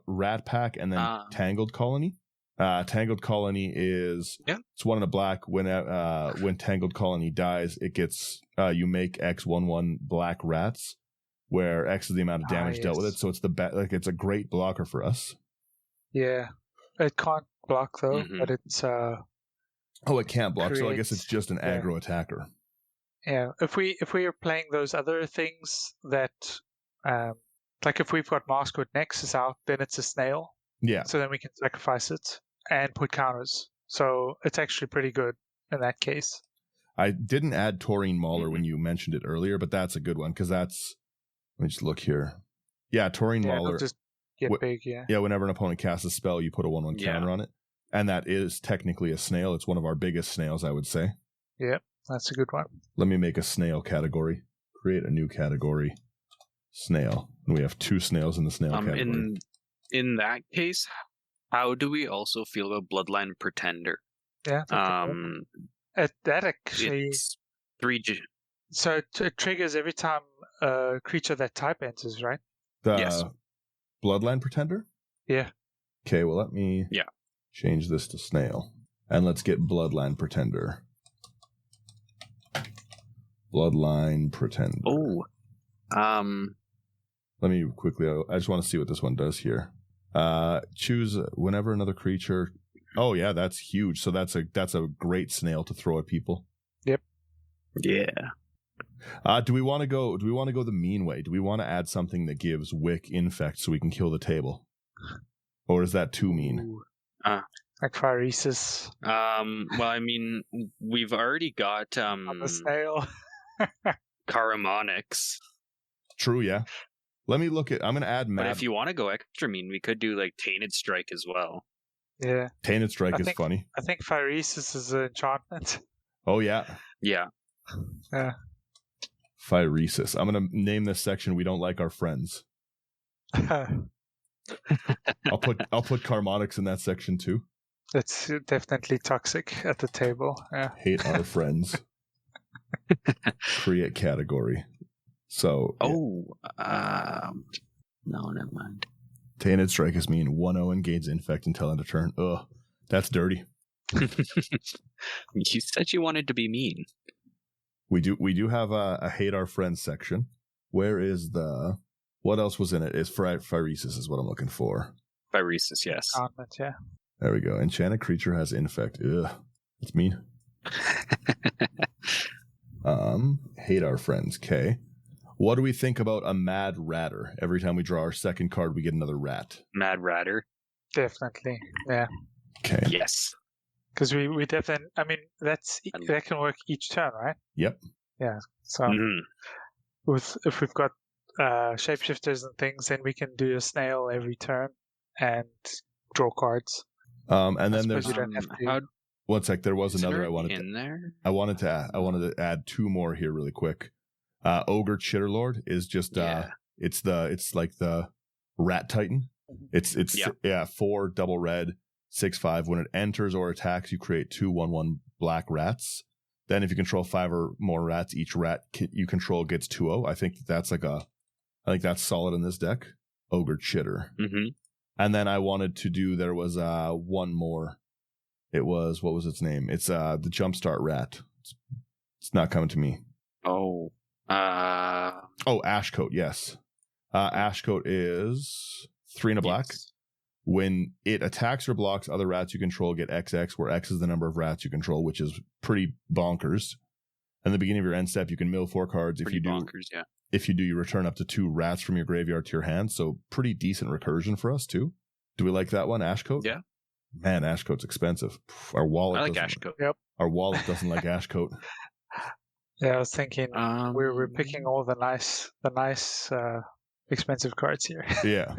Rat Pack and then Tangled Colony. Tangled Colony is it's 1 in a black. When Tangled Colony dies, it gets you make X 1/1 black rats, where X is the amount of damage dealt with it. So it's it's a great blocker for us. Yeah, it can't block though, but it's it can't block. So I guess it's just an aggro attacker. Yeah, if we are playing those other things that, like if we've got Maskwood Nexus out, then it's a snail. Yeah. So then we can sacrifice it and put counters. So it's actually pretty good in that case. I didn't add Taurine Mauler when you mentioned it earlier, but that's a good one because that's. Let me just look here. Yeah, Taurine Mauler. Just get big. Yeah. Yeah. Whenever an opponent casts a spell, you put a 1/1 counter on it, and that is technically a snail. It's one of our biggest snails, I would say. Yep. That's a good one. Let me make a snail category. Create a new category. Snail. And we have 2 snails in the snail category. In that case, how do we also feel about Bloodline Pretender? Yeah. That actually... It's 3G. So it triggers every time a creature that type enters, right? Yes. Bloodline Pretender? Yeah. Okay, well let me change this to snail. And let's get Bloodline Pretender. Bloodline Pretender. Oh. Let me quickly, I just want to see what this one does here. Choose whenever another creature. Oh yeah, that's huge. So that's a great snail to throw at people. Yep. Yeah. Do we want to go the mean way? Do we want to add something that gives Wick Infect so we can kill the table? Or is that too mean? Like Phyresis. Well, I mean, we've already got on the snail. Karamonix. True, yeah. Let me look at. I'm going to add. But if you want to go extra mean, we could do like Tainted Strike as well. Yeah. Tainted Strike is funny. I think Phyresis is an enchantment. Oh yeah. Yeah. Yeah. Phyresis. I'm going to name this section "We Don't Like Our Friends." I'll put Karamonix in that section too. It's definitely toxic at the table. Yeah. Hate our friends. Create category. So. Oh. No, never mind. Tainted Strike is mean. 1-0 and gains infect until end of turn. Ugh, that's dirty. You said you wanted to be mean. We do have a hate our friends section. Where is the... What else was in it? It's Phyresis is what I'm looking for. Phyresis, yes. Enchantment, yeah. There we go. Enchanted creature has infect. Ugh, that's mean. Hate our friends. Okay. What do we think about a Mad Ratter? Every time we draw our second card, we get another rat. Mad Ratter. Definitely, yeah. Okay. Yes. Because we definitely, I mean, that can work each turn, right? Yep. Yeah. So if we've got shapeshifters and things, then we can do a snail every turn and draw cards. And then there's you don't have to. one sec. There was another I wanted to add two more here really quick. Ogre Chitterlord is just it's like the Rat Titan. It's 4 double red, 6/5. When it enters or attacks, you create 2 1/1 black rats. Then if you control 5 or more rats, each rat you control gets 2/0. I think that's that's solid in this deck. Ogre Chitter. Mm-hmm. And then I wanted to do, there was one more. It was, what was its name? It's the Jumpstart Rat. It's not coming to me. Oh. Ashcoat, yes. Ashcoat is 3 and a black. Yes. When it attacks or blocks other rats you control, get XX, where X is the number of rats you control, which is pretty bonkers. In the beginning of your end step, you can mill 4 cards. If you do, you return up to 2 rats from your graveyard to your hand. So pretty decent recursion for us too. Do we like that one, Ashcoat? Yeah. Man, Ashcoat's expensive. Our wallet. I like Ashcoat. Yep. Our wallet doesn't like Ashcoat. Yeah, I was thinking we're picking all the nice expensive cards here. Yeah.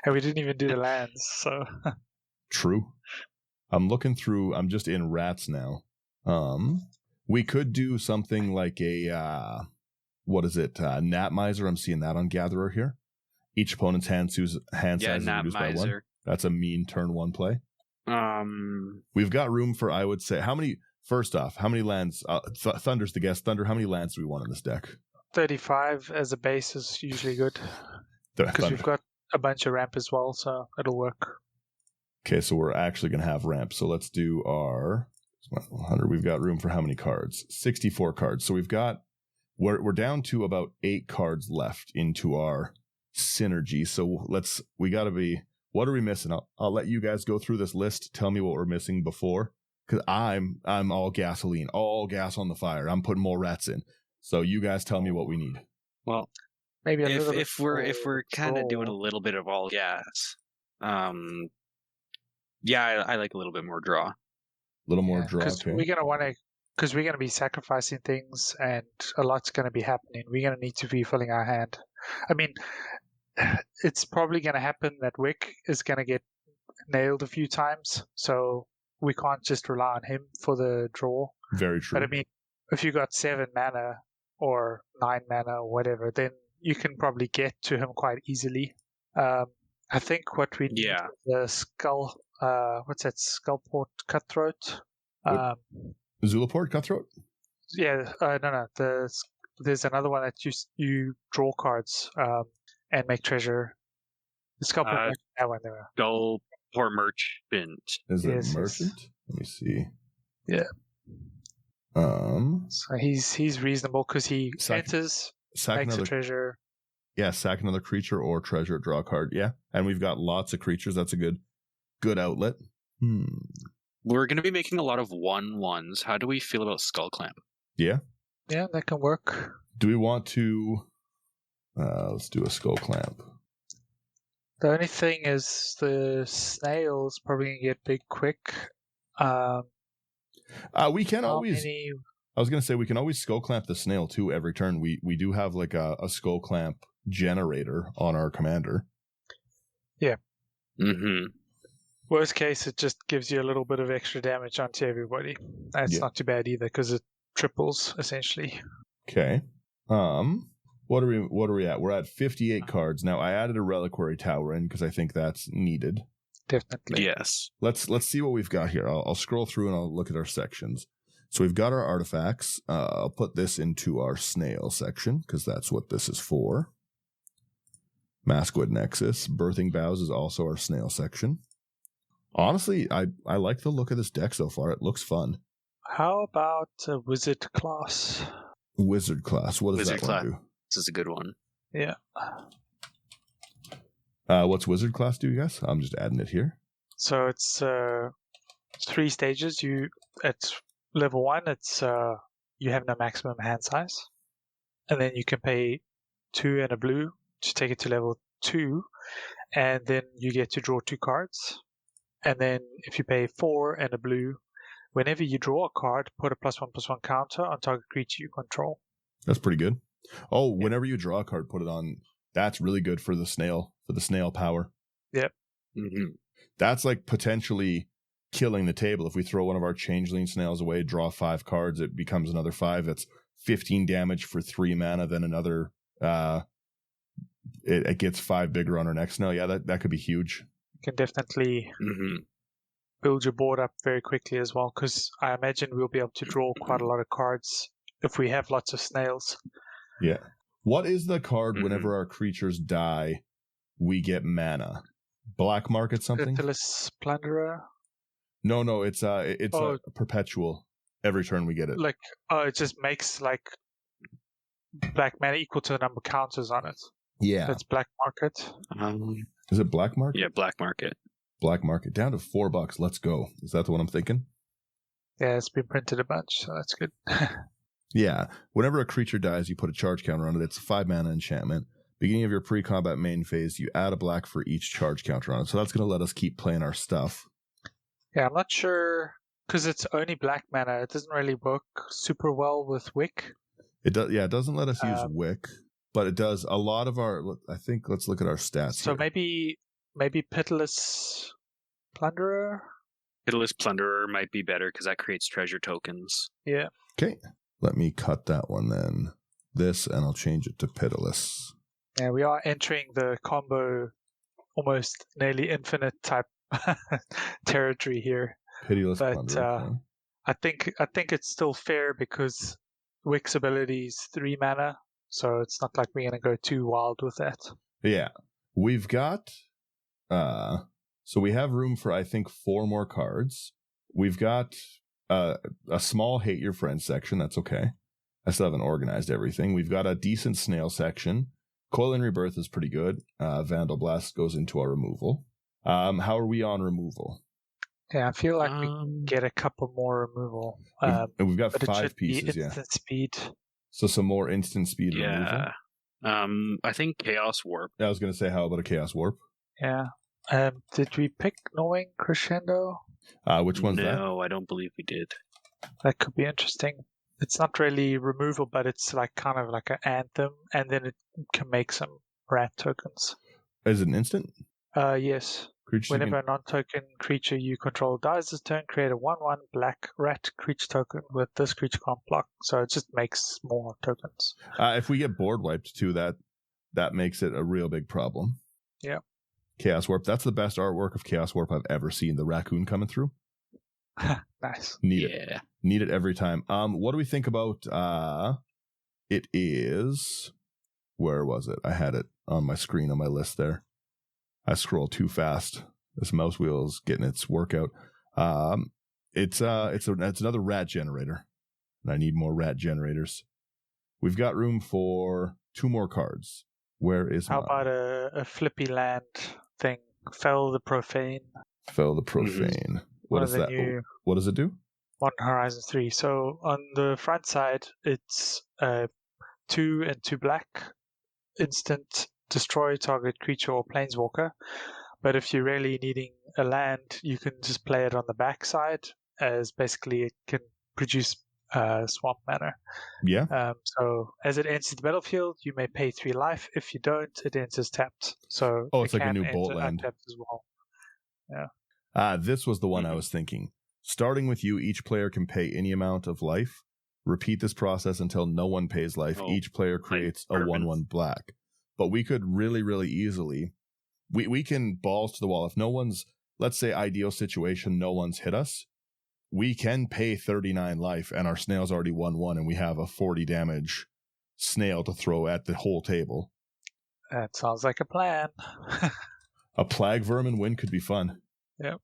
And we didn't even do the lands, so. True. I'm looking through. I'm just in rats now. We could do something like a what is it? Gnat Miser. I'm seeing that on Gatherer here. Each opponent's hand size is reduced by 1. That's a mean turn 1 play. We've got room for, I would say, how many lands? Thunder's the guest. Thunder, how many lands do we want in this deck? 35 as a base is usually good. Because we've got a bunch of ramp as well, so it'll work. Okay, so we're actually going to have ramp. So let's do our 100. We've got room for how many cards? 64 cards. So we're down to about 8 cards left into our synergy. So what are we missing? I'll let you guys go through this list. Tell me what we're missing before, because I'm all gasoline, all gas on the fire. I'm putting more rats in. So you guys tell me what we need. Well, maybe if we're kind of doing a little bit of all gas, I like a little bit more draw. A little more draw. Because we're gonna be sacrificing things, and a lot's gonna be happening. We're gonna need to be filling our hand. I mean, it's probably gonna happen that Wick is gonna get nailed a few times, so we can't just rely on him for the draw. Very true. But I mean, if you got 7 mana or 9 mana or whatever, then you can probably get to him quite easily. I think what we need is the skull. What's that? Skullport Cutthroat. Zulaport Cutthroat? Yeah. No. There's another one that you draw cards and make treasure. The Skullport. That one there. Skullport Merchant. Is it Merchant? Yes. Let me see. Yeah. So he's reasonable because he enters, makes a treasure. Yeah, sack another creature or treasure, draw a card. Yeah, and we've got lots of creatures. That's a good outlet. We're going to be making a lot of 1/1s. How do we feel about Skull Clamp? Yeah, that can work. Do we want to? Let's do a Skull Clamp. The only thing is the snail's probably going to get big quick. We can always. I was going to say we can always Skull Clamp the snail too every turn. We do have like a Skull Clamp generator on our commander. Yeah. Mm-hmm. Worst case, it just gives you a little bit of extra damage onto everybody. That's not too bad either because it triples essentially. Okay. What are we at? We're at 58 cards now. I added a Reliquary Tower in because I think that's needed. Definitely. Yes. Let's see what we've got here. I'll scroll through and I'll look at our sections. So we've got our artifacts. I'll put this into our snail section because that's what this is for. Masquid Nexus. Birthing Boughs is also our snail section. Honestly, I like the look of this deck so far. It looks fun. How about a wizard class? Wizard class. What does Wizard that one class. do? This is a good one. Yeah. What's wizard class do, you guys? I'm just adding it here. So it's 3 stages. At level 1, it's you have no maximum hand size, and then you can pay 2 and a blue to take it to level 2, and then you get to draw 2 cards. And then if you pay 4 and a blue, whenever you draw a card, put a +1/+1 counter on target creature you control. That's pretty good. Oh, whenever you draw a card, put it on. That's really good for the snail power. Yep. Mm-hmm. That's like potentially killing the table. If we throw one of our changeling snails away, draw 5 cards, it becomes another 5. That's 15 damage for 3 mana. Then another, it gets 5 bigger on our next snail. Yeah, that could be huge. You can definitely build your board up very quickly as well, because I imagine we'll be able to draw quite a lot of cards if we have lots of snails. Yeah. What is the card whenever our creatures die, we get mana? Black market something? Pitiless Plunderer? No, it's a perpetual. Every turn we get it. It just makes black mana equal to the number of counters on it. Yeah. That's black market. Is it black market? Yeah, black market. Black market. Down to $4. Let's go. Is that the one I'm thinking? Yeah, it's been printed a bunch, so that's good. Yeah. Whenever a creature dies, you put a charge counter on it. It's a 5 mana enchantment. Beginning of your pre-combat main phase, you add a black for each charge counter on it. So that's going to let us keep playing our stuff. Yeah, I'm not sure, because it's only black mana. It doesn't really work super well with Wick. It does. Yeah, it doesn't let us use Wick, but it does a lot of our. I think let's look at our stats. So here. maybe Pitiless Plunderer. Pitiless Plunderer might be better because that creates treasure tokens. Yeah. Okay, let me cut that one then. This, and I'll change it to Pitiless. Yeah, we are entering the combo, almost nearly infinite type territory here. Pitiless But Plunderer. I think it's still fair because Wick's ability is 3 mana, so it's not like we're gonna go too wild with that. Yeah, we've got. So we have room for I think 4 more cards. We've got a small hate your friend section. That's okay. I still haven't organized everything. We've got a decent snail section. Coil and Rebirth is pretty good. Vandal Blast goes into our removal. How are we on removal? Yeah, I feel like we can get a couple more removal. We've got but 5 pieces, instant speed. So some more instant speed removal. I think Chaos Warp. I was going to say, how about a Chaos Warp? Yeah. Did we pick Knowing Crescendo? Which one's that? No, I don't believe we did. That could be interesting. It's not really removal, but it's kind of like an anthem, and then it can make some rat tokens. Is it an instant? Yes. Creatures Whenever a non-token creature you control dies this turn, create a 1/1 black rat creature token with this creature can't block. So it just makes more tokens. If we get board wiped too, that makes it a real big problem. Yeah. Chaos Warp. That's the best artwork of Chaos Warp I've ever seen. The raccoon coming through. Nice. Need it every time. What do we think about it is, where was it? I had it on my screen on my list there. I scroll too fast. This mouse wheel is getting its workout. It's another rat generator. And I need more rat generators. We've got room for 2 more cards. Where is How about a flippy land thing? Fell the Profane. Fell the Profane. Mm-hmm. What is that? What does it do? Modern Horizons 3. So on the front side, it's 2 and 2 black. Instant destroy target creature or planeswalker. But if you're really needing a land, you can just play it on the back side, as basically it can produce swamp mana. Yeah. So as it enters the battlefield, you may pay 3 life. If you don't, it enters tapped. So it's like a new bolt land as well. Yeah. This was the one I was thinking. Starting with you, each player can pay any amount of life. Repeat this process until no one pays life. Each player creates a 1/1 black. But we could really, really easily, we can balls to the wall. If no one's, let's say ideal situation, no one's hit us, we can pay 39 life and our snail's already 1/1 and we have a 40 damage snail to throw at the whole table. That sounds like a plan. A plague vermin win could be fun. Yep.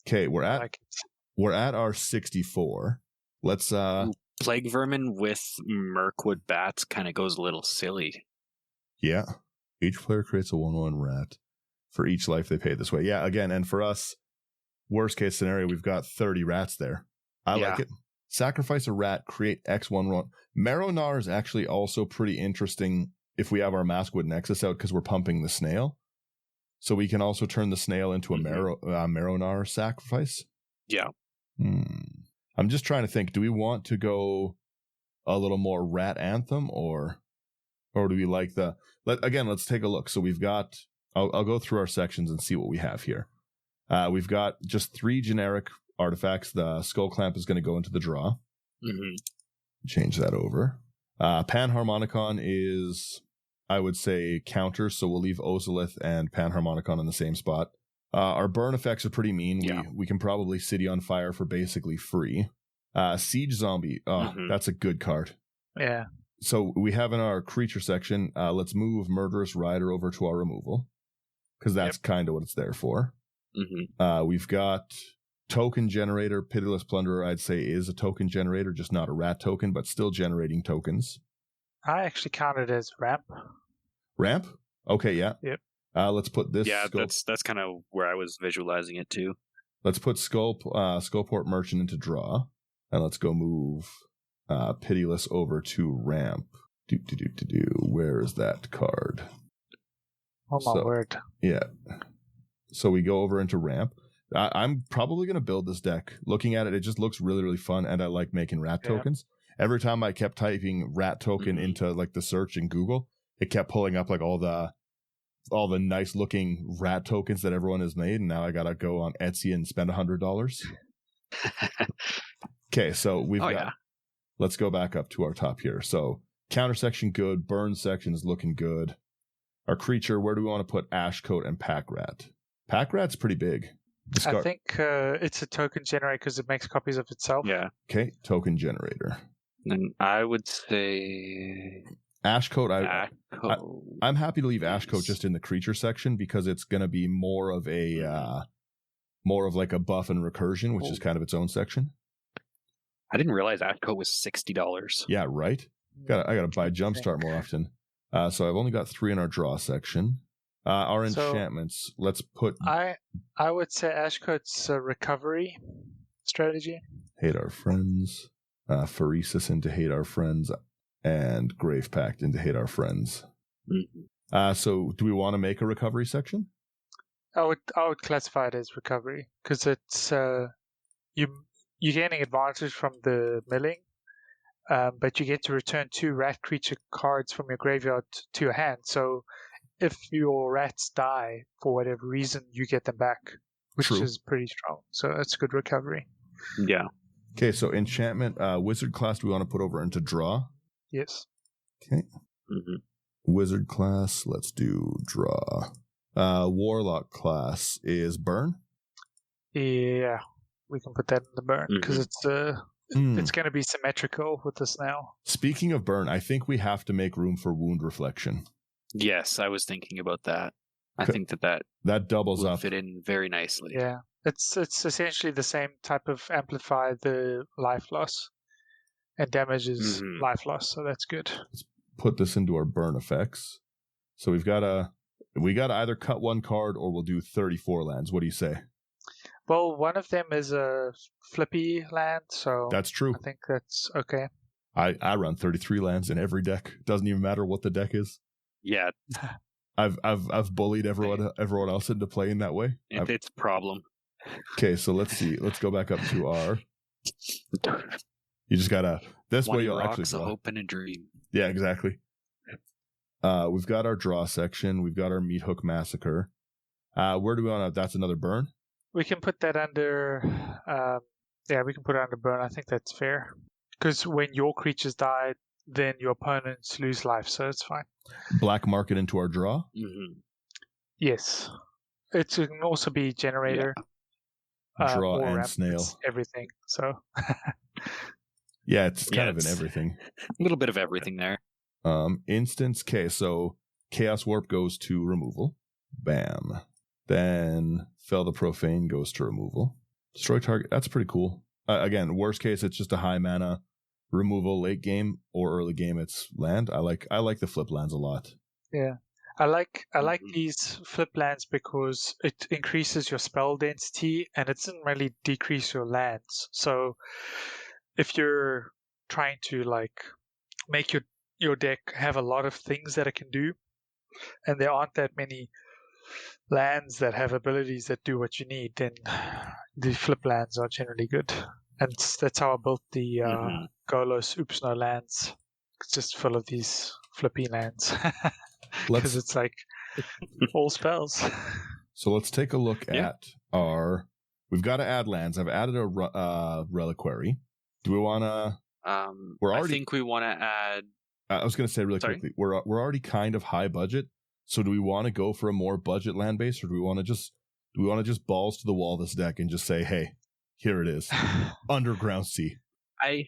Okay, we're I at like it. we're at our 64. Let's Plague vermin with Mirkwood bats kind of goes a little silly. yeah. Each player creates a 1/1 rat for each life they pay this way. Yeah, again, and for us, worst case scenario, we've got 30 rats there. I like it. Sacrifice a rat, create X1 Marrow-Gnaw is actually also pretty interesting if we have our Maskwood Nexus out because we're pumping the snail. So we can also turn the snail into a Marrow-Gnaw sacrifice. Yeah. I'm just trying to think, do we want to go a little more rat anthem or do we like let's take a look. So we've got, I'll go through our sections and see what we have here. We've got just 3 generic artifacts. The Skull Clamp is going to go into the draw. Mm-hmm. Change that over. Panharmonicon is, I would say, counter, so we'll leave Ozolith and Panharmonicon in the same spot. Our burn effects are pretty mean. Yeah. We can probably City on Fire for basically free. Siege Zombie, that's a good card. Yeah. So we have in our creature section, let's move Murderous Rider over to our removal, because that's kind of what it's there for. Mm-hmm. We've got Token Generator. Pitiless Plunderer, I'd say, is a token generator, just not a rat token, but still generating tokens. I actually count it as ramp. Ramp? Okay, yeah. Yep. Let's put this. Yeah, that's kind of where I was visualizing it too. Let's put Skullport Merchant into draw, and let's go move Pitiless over to ramp. Where is that card? Oh my word. Yeah. So we go over into ramp. I'm probably going to build this deck. Looking at it, it just looks really, really fun, and I like making rat tokens. Every time I kept typing rat token into like the search in Google, it kept pulling up like all the nice looking rat tokens that everyone has made, and now I gotta go on Etsy and spend $100. Okay, so we've got. Let's go back up to our top here. So counter section good, burn section is looking good. Our creature, where do we want to put Ashcoat and Pack Rat? Pack Rat's pretty big. I think it's a token generator because it makes copies of itself. Yeah. Okay, token generator. And I would say Ashcoat. I'm happy to leave Yes. Ashcoat just in the creature section because it's going to be more of like a buff and recursion, which is kind of its own section. I didn't realize Ashcoat was $60. Yeah, right. I gotta buy Jumpstart more often. So I've only got 3 in our draw section. Our enchantments. Let's put. I would say Ashcoat's a recovery strategy. Hate Our Friends. Pheresis into Hate Our Friends, and Grave Pact into Hate Our Friends. Mm-hmm. So do we want to make a recovery section? I would classify it as recovery because it's you're gaining advantage from the milling, but you get to return 2 rat creature cards from your graveyard to your hand. So if your rats die for whatever reason, you get them back, which is pretty strong. So that's good recovery. Yeah. Okay, so enchantment, wizard class, do we want to put over into draw? Yes. Okay. Mm-hmm. Wizard class, let's do draw. Warlock class is burn? Yeah, we can put that in the burn because it's going to be symmetrical with this now. Speaking of burn, I think we have to make room for wound reflection. Yes, I was thinking about that. I think that doubles up. fit in very nicely. Yeah. It's essentially the same type of amplify the life loss and damages life loss, so that's good. Let's put this into our burn effects. So we got to either cut 1 card or we'll do 34 lands. What do you say? Well, one of them is a flippy land, so that's true. I think that's okay. I run 33 lands in every deck. Doesn't even matter what the deck is. Yeah. I've bullied everyone else into playing that way. It's a problem. Okay, so let's see. Let's go back up to our. You just gotta. This way you'll actually draw. A hope and a dream. Yeah, exactly. We've got our draw section. We've got our Meat Hook Massacre. Where do we want to? That's another burn. We can put that under. We can put it under burn. I think that's fair because when your creatures die, then your opponents lose life, so it's fine. Black market into our draw. Mm-hmm. Yes, it can also be generator. Yeah. Draw and snail. Everything. So. Yeah, it's kind of in everything. A little bit of everything there. Instance. Okay, so Chaos Warp goes to removal. Bam. Then Fell the Profane goes to removal. Destroy target. That's pretty cool. Again, worst case, it's just a high mana removal late game or early game. It's land. I like the flip lands a lot. Yeah, I like these flip lands because it increases your spell density and it doesn't really decrease your lands. So if you're trying to like make your deck have a lot of things that it can do, and there aren't that many lands that have abilities that do what you need, then the flip lands are generally good. And that's how I built the Golos Oops No Lands. It's just full of these flippy lands. Because it's like all spells. So let's take a look at we've got to add lands. I've added a reliquary. Do we want to... I think we want to add... I was going to say really quickly, we're already kind of high budget. So do we want to go for a more budget land base, or do we want to just balls to the wall this deck and just say, hey, here it is, Underground Sea? I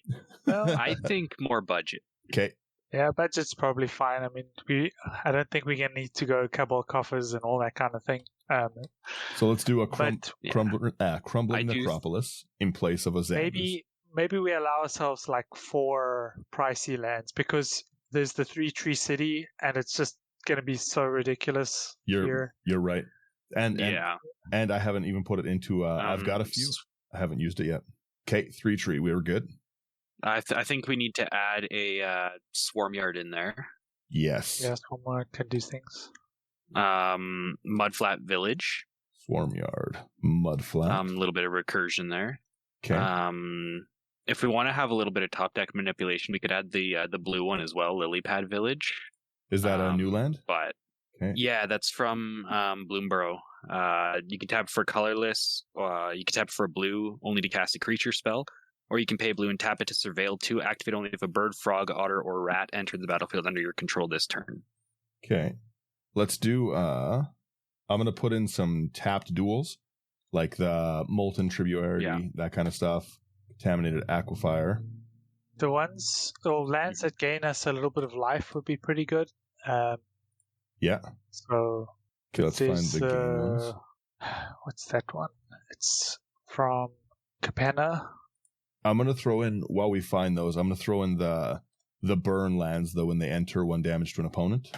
think more budget. Okay. Yeah, budget's probably fine. I mean, I don't think we're gonna need to go Cabal Coffers and all that kind of thing. So let's do a crumbling necropolis in place of a Xander's. Maybe we allow ourselves like 4 pricey lands, because there's the 3-tree city, and it's just gonna be so ridiculous. You're right, and I haven't even put it into. I've got a few. I haven't used it yet. Okay, 3-tree. We were good. I think we need to add a swarm yard in there. Yes. Yeah, swarm yard can do things. Mudflat village. Swarm yard. Mudflat. A little bit of recursion there. Okay. If we want to have a little bit of top deck manipulation, we could add the blue one as well, Lily Pad Village. Is that a new land? But yeah, that's from Bloomborough. You can tap for colorless. You can tap for a blue only to cast a creature spell, or you can pay blue and tap it to surveil 2. Activate only if a bird, frog, otter, or rat enter the battlefield under your control this turn. Okay, let's do. I'm gonna put in some tapped duels, like the Molten Tributary, that kind of stuff. Contaminated Aquifer. The lands that gain us a little bit of life would be pretty good. Yeah. So okay, let's find the game ones. What's that one? It's from Capenna. I'm gonna throw in, while we find those, I'm gonna throw in the burn lands though when they enter 1 damage to an opponent.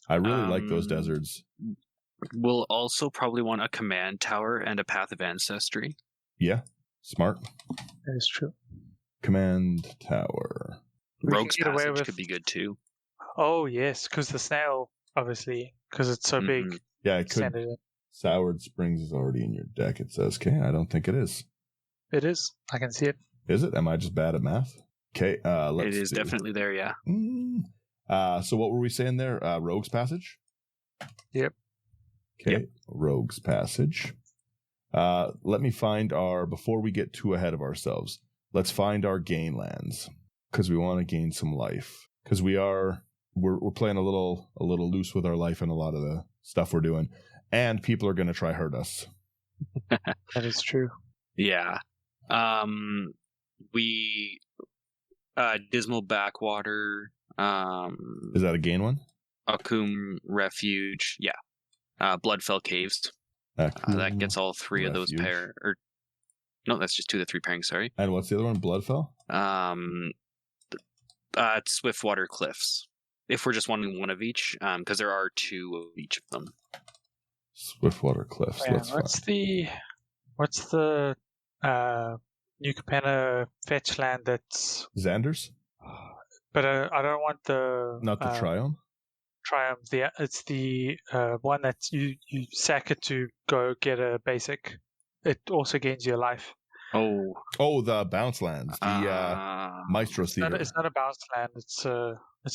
I really like those deserts. We'll also probably want a command tower and a Path of Ancestry. Yeah, smart. That is true. Command tower. Rogue's Passage could be good too. Oh yes, because the snail, obviously, because it's so big. Yeah, it could. Soured Springs is already in your deck, it says. Okay, I don't think it is. It is. I can see it. Is it? Am I just bad at math? Okay, let's It is definitely there, yeah. So what were we saying there? Rogue's Passage? Yep. Okay, yep. Rogue's Passage. Let me find before we get too ahead of ourselves, let's find our gain lands, because we want to gain some life. Because we're playing a little loose with our life and a lot of the stuff we're doing, and people are going to try hurt us. That is true. Yeah. We Dismal Backwater. Is that a gain one? Akum Refuge. Yeah. Bloodfell Caves. That gets all 3 of those pair. Or no, that's just 2 of the 3 pairings. Sorry. And what's the other one? Bloodfell. It's Swiftwater Cliffs. If we're just wanting 1 of each, because there are 2 of each of them. Swiftwater Cliffs. What's the New Capenna fetch land that's Xander's? But I don't want the not the Triumph. Triumph. It's the one that you sack it to go get a basic. It also gains your life. Oh, the bounce lands. The Maestro's Theater. It's not a bounce land. It's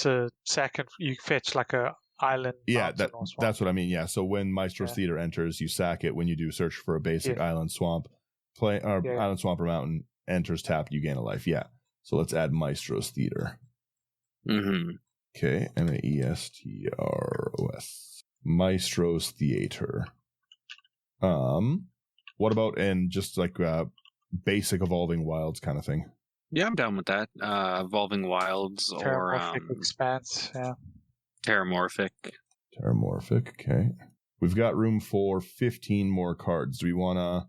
a sack and you fetch like a island. Yeah, that's what I mean. Yeah, so when Maestro's Theater enters, you sack it. When you do search for a basic island swamp, island swamp or mountain enters tapped, you gain a life. Yeah. So let's add Maestro's Theater. Mm-hmm. Okay, Maestros. Maestro's Theater. What about just like basic Evolving Wilds kind of thing? Yeah, I'm down with that. Evolving Wilds or Expanse. Yeah. Terramorphic. Okay. We've got room for 15 more cards. Do we want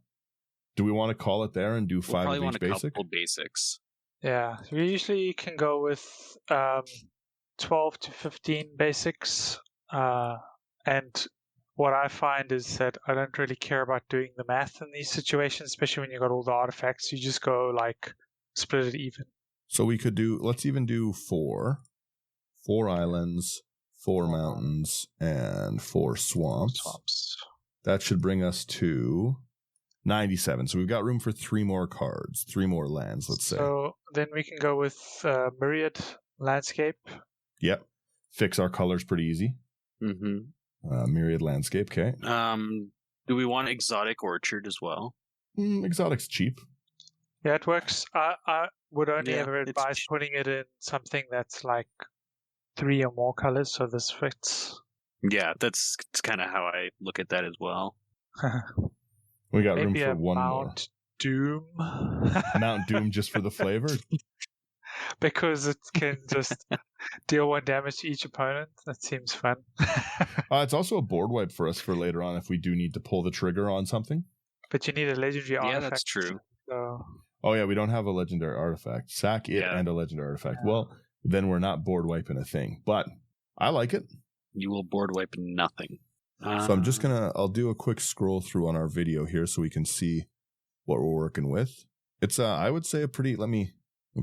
to call it there and do 5 probably of want each a basic? couple basics. Yeah, we usually can go with 12 to 15 basics. And what I find is that I don't really care about doing the math in these situations, especially when you got all the artifacts. You just go like split it even. So we could let's even do 4 islands, 4 mountains, and 4 swamps. That should bring us to 97. So we've got room for 3 more cards, 3 more lands, let's say. So then we can go with Myriad Landscape. Yep. Fix our colors pretty easy. Mm-hmm. Myriad Landscape, okay. Do we want Exotic Orchard as well? Exotic's cheap. Yeah, it works. I would only ever it's advise putting it in something that's like 3 or more colors, so this fits. Yeah, that's kind of how I look at that as well. We got Maybe room for one Mount Doom. Mount Doom just for the flavor? Because it can just deal 1 damage to each opponent. That seems fun. It's also a board wipe for us for later on if we do need to pull the trigger on something. But you need a legendary artifact. Yeah, that's true. So... Oh yeah, we don't have a legendary artifact. Sack it and a legendary artifact. Yeah. Well, then we're not board wiping a thing. But I like it. You will board wipe nothing. So I'm just I'll do a quick scroll through on our video here so we can see what we're working with. It's I would say a pretty, let me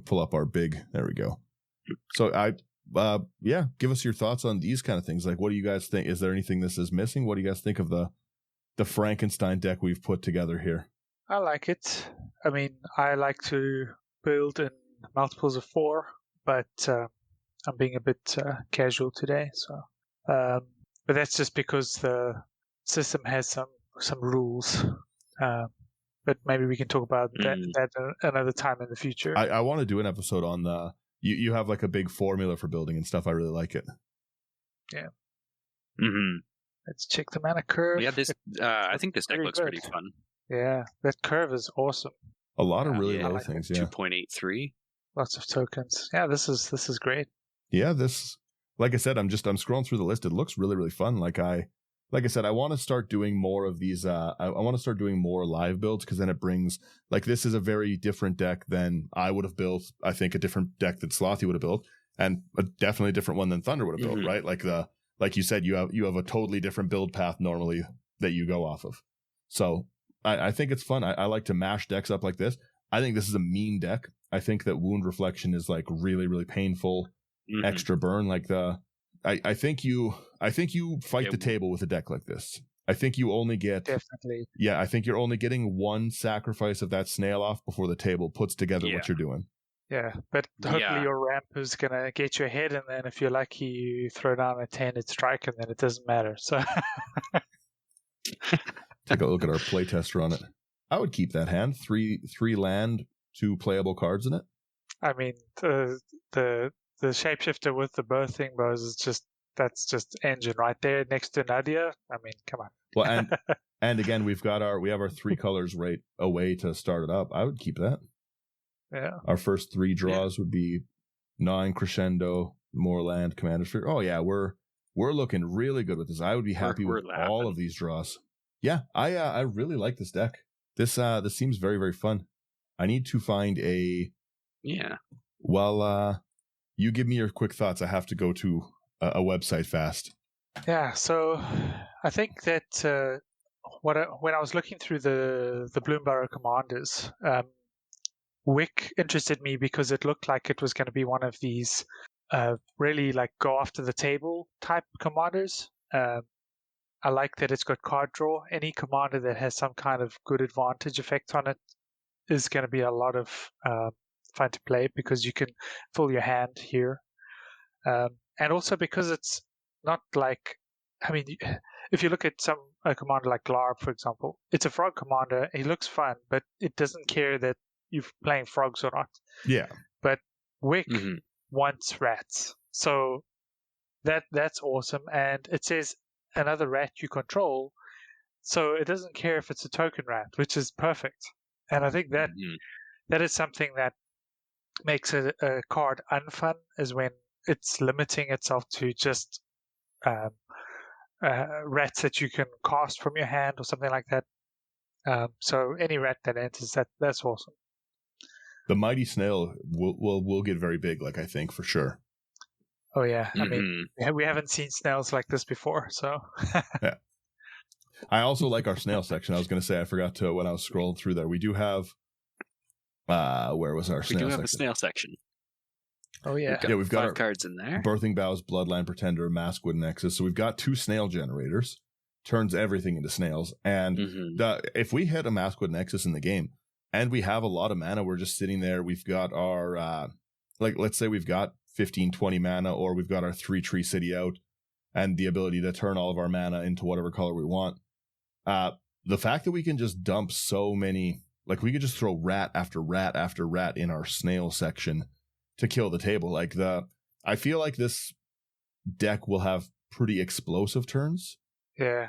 pull up our there we go. So give us your thoughts on these kind of things. Like, what do you guys think? Is there anything this is missing? What do you guys think of the Frankenstein deck we've put together here? I like it. I mean, I like to build in multiples of 4, but I'm being a bit casual today. So, but that's just because the system has some rules. But maybe we can talk about that another time in the future. I want to do an episode on the. You have like a big formula for building and stuff. I really like it. Yeah. Mm-hmm. Let's check the mana curve. Yeah, I think this deck looks pretty fun. Yeah, that curve is awesome. A lot of really low things. Yeah, 2.83. Lots of tokens. Yeah, this is great. Yeah, like I said, I'm scrolling through the list. It looks really, really fun. Like I said, I want to start doing more of these. I want to start doing more live builds because then it brings, like, this is a very different deck than I would have built. I think a different deck that Slothy would have built, and definitely a different one than Thunder would have built. Right? Like you said, you have a totally different build path normally that you go off of. So I think it's fun. I like to mash decks up like this. I think this is a mean deck. I think that Wound Reflection is like really, really painful. Extra burn, like I think you fight the table with a deck like this. I think you only get definitely. Yeah, I think you're only getting 1 sacrifice of that snail off before the table puts together what you're doing. Yeah, but hopefully your ramp is gonna get you ahead, and then if you're lucky, you throw down a 10-hit strike, and then it doesn't matter. So take a look at our playtest run it. I would keep that hand. 3 land, 2 playable cards in it. I mean, the shapeshifter with the birthing bows is that's just engine right there next to Nadia. I mean, come on. Well, and again, we have our 3 colors right away to start it up. I would keep that. Yeah. Our first 3 draws would be 9 Crescendo, more land, Commander Sphere. Oh yeah, we're looking really good with this. I would be happy with all of these draws. Yeah, I really like this deck. This seems very, very fun. I need to find a. Yeah. Well, you give me your quick thoughts. I have to go to a website fast. Yeah, so I think that when I was looking through the Bloomburrow commanders, Wick interested me because it looked like it was going to be one of these really like go after the table type commanders. I like that it's got card draw. Any commander that has some kind of good advantage effect on it is going to be a lot of fun to play because you can fill your hand here. And also because it's not like, I mean, if you look at a commander like Glarb, for example, it's a frog commander. He looks fun, but it doesn't care that you're playing frogs or not. Yeah. But Wick wants rats. So that's awesome. And it says another rat you control. So it doesn't care if it's a token rat, which is perfect. And I think that that is something that makes a card unfun, is when it's limiting itself to just rats that you can cast from your hand or something like that. So any rat that enters, that's awesome. The mighty snail will get very big, like I think for sure. Oh yeah, I mean we haven't seen snails like this before, so. Yeah. I also like our snail section. I was going to say I forgot to when I was scrolling through there. We do have. Where was our snail section? We do have a snail section. Oh yeah, we've got 5 cards in there. Birthing Bows, Bloodline Pretender, Maskwood Nexus. So we've got 2 snail generators. Turns everything into snails. And if we hit a Maskwood Nexus in the game and we have a lot of mana, we're just sitting there. We've got our let's say we've got 15, 20 mana, or we've got our 3-tree city out and the ability to turn all of our mana into whatever color we want. The fact that we can just dump so many, like we could just throw rat after rat after rat in our snail section to kill the table. I feel like this deck will have pretty explosive turns. Yeah,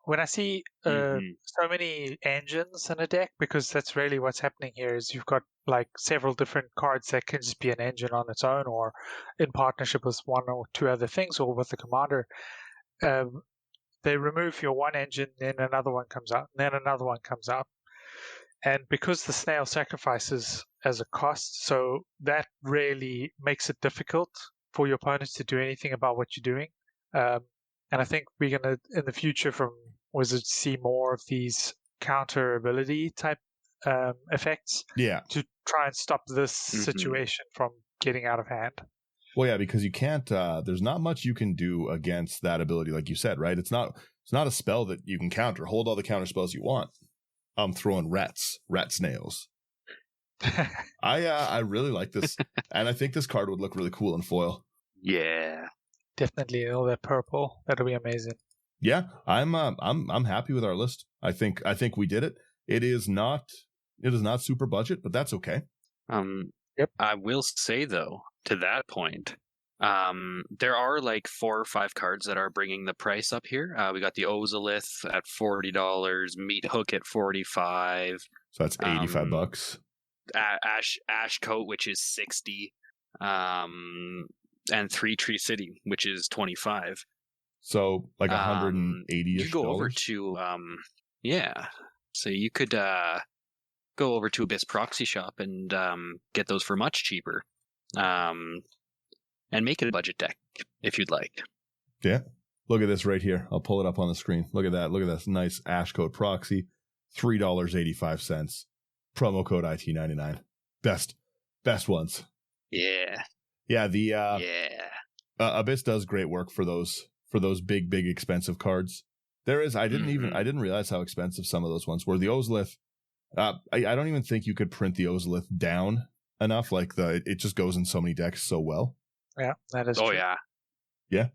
when I see so many engines in a deck, because that's really what's happening here, is you've got like several different cards that can just be an engine on its own, or in partnership with 1 or 2 other things, or with the commander. They remove your one engine, then another one comes out, and then another one comes out. And because the snail sacrifices as a cost, so that really makes it difficult for your opponents to do anything about what you're doing. And I think we're going to, in the future from Wizards, see more of these counter ability type effects to try and stop this situation from getting out of hand. Well, yeah, because you can't, there's not much you can do against that ability, like you said, right? It's not a spell that you can counter. Hold all the counter spells you want. I'm throwing rat snails. I really like this, and I think this card would look really cool in foil. Yeah, definitely. All that purple, that'll be amazing. Yeah, I'm happy with our list. I think we did it. It is not super budget, but that's okay. Yep. I will say though, to that point, there are like 4 or 5 cards that are bringing the price up here. We got the Ozolith at $40, Meat Hook at $45. So that's $85. Ash Coat, which is $60, and 3-tree City, which is $25. So like $180. You go over to so you could go over to Abyss Proxy Shop and get those for much cheaper. And make it a budget deck if you'd like. Yeah. Look at this right here. I'll pull it up on the screen. Look at that. Look at this nice Ash Coat Proxy. $3.85. Promo code IT99. Best ones. Yeah. Yeah, Abyss does great work for those big expensive cards. I didn't realize how expensive some of those ones were. The Ozolith, I don't even think you could print the Ozolith down enough. Like it just goes in so many decks so well. Yeah, that is true. Oh, yeah. Yeah.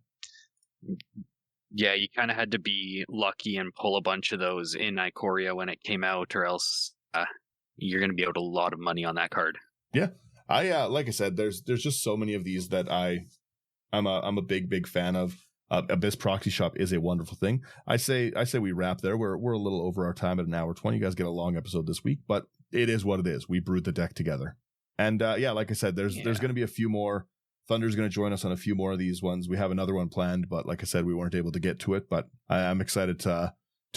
Yeah, you kind of had to be lucky and pull a bunch of those in Ikoria when it came out, or else you're going to be out a lot of money on that card. Yeah. Like I said, there's just so many of these that I'm a big fan of. Abyss Proxy Shop is a wonderful thing. I say we wrap there. We're a little over our time at 1:20. You guys get a long episode this week, but it is what it is. We brewed the deck together. And like I said, there's going to be a few more. Thunder's going to join us on a few more of these ones. We have another one planned, but like I said, we weren't able to get to it. But I'm excited to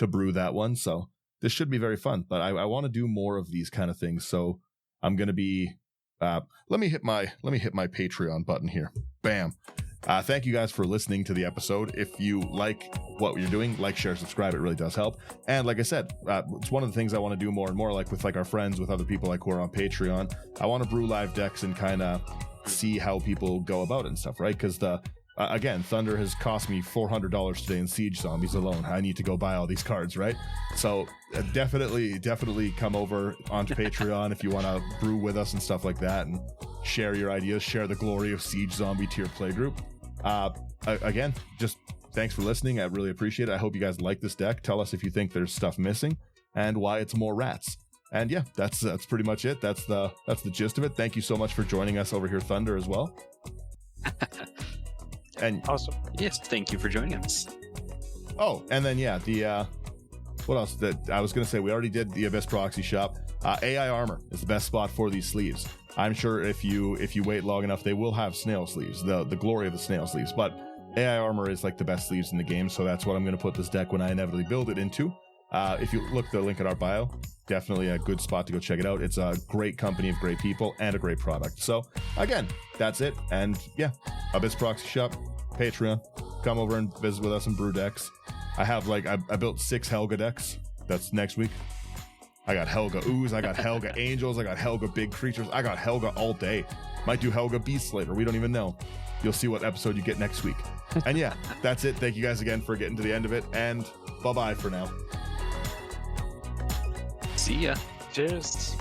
brew that one. So this should be very fun. But I want to do more of these kind of things. So I'm going to be. Let me hit my Patreon button here. Bam. Thank you guys for listening to the episode. If you like what you're doing, like, share, subscribe. It really does help. And like I said, it's one of the things I want to do more and more, like with like our friends, with other people like who are on Patreon. I want to brew live decks and kind of see how people go about it and stuff, right? Because again, Thunder has cost me $400 today in Siege Zombies alone. I need to go buy all these cards, right? So definitely come over onto Patreon if you want to brew with us and stuff like that, and share your ideas, share the glory of Siege Zombie to your playgroup. Again, just thanks for listening. I really appreciate it. I hope you guys like this deck. Tell us if you think there's stuff missing and why it's more rats. And yeah, that's pretty much it. That's the gist of it. Thank you so much for joining us over here, Thunder, as well. And awesome. Yes, thank you for joining us. Oh, and then what else? That I was going to say, we already did the Abyss Proxy Shop. AI Armor is the best spot for these sleeves. I'm sure if you wait long enough, they will have snail sleeves, the glory of the snail sleeves. But AI armor is like the best sleeves in the game, so that's what I'm going to put this deck when I inevitably build it into. If you look the link in our bio, definitely a good spot to go check it out. It's a great company of great people and a great product. So again, that's it. And yeah, Abyss Proxy Shop, Patreon, come over and visit with us and brew decks. I have I built 6 Helga decks. That's next week. I got Helga Ooze, I got Helga Angels, I got Helga Big Creatures, I got Helga all day. Might do Helga Beast Slayer, we don't even know. You'll see what episode you get next week. And yeah, that's it. Thank you guys again for getting to the end of it, and bye-bye for now. See ya. Cheers.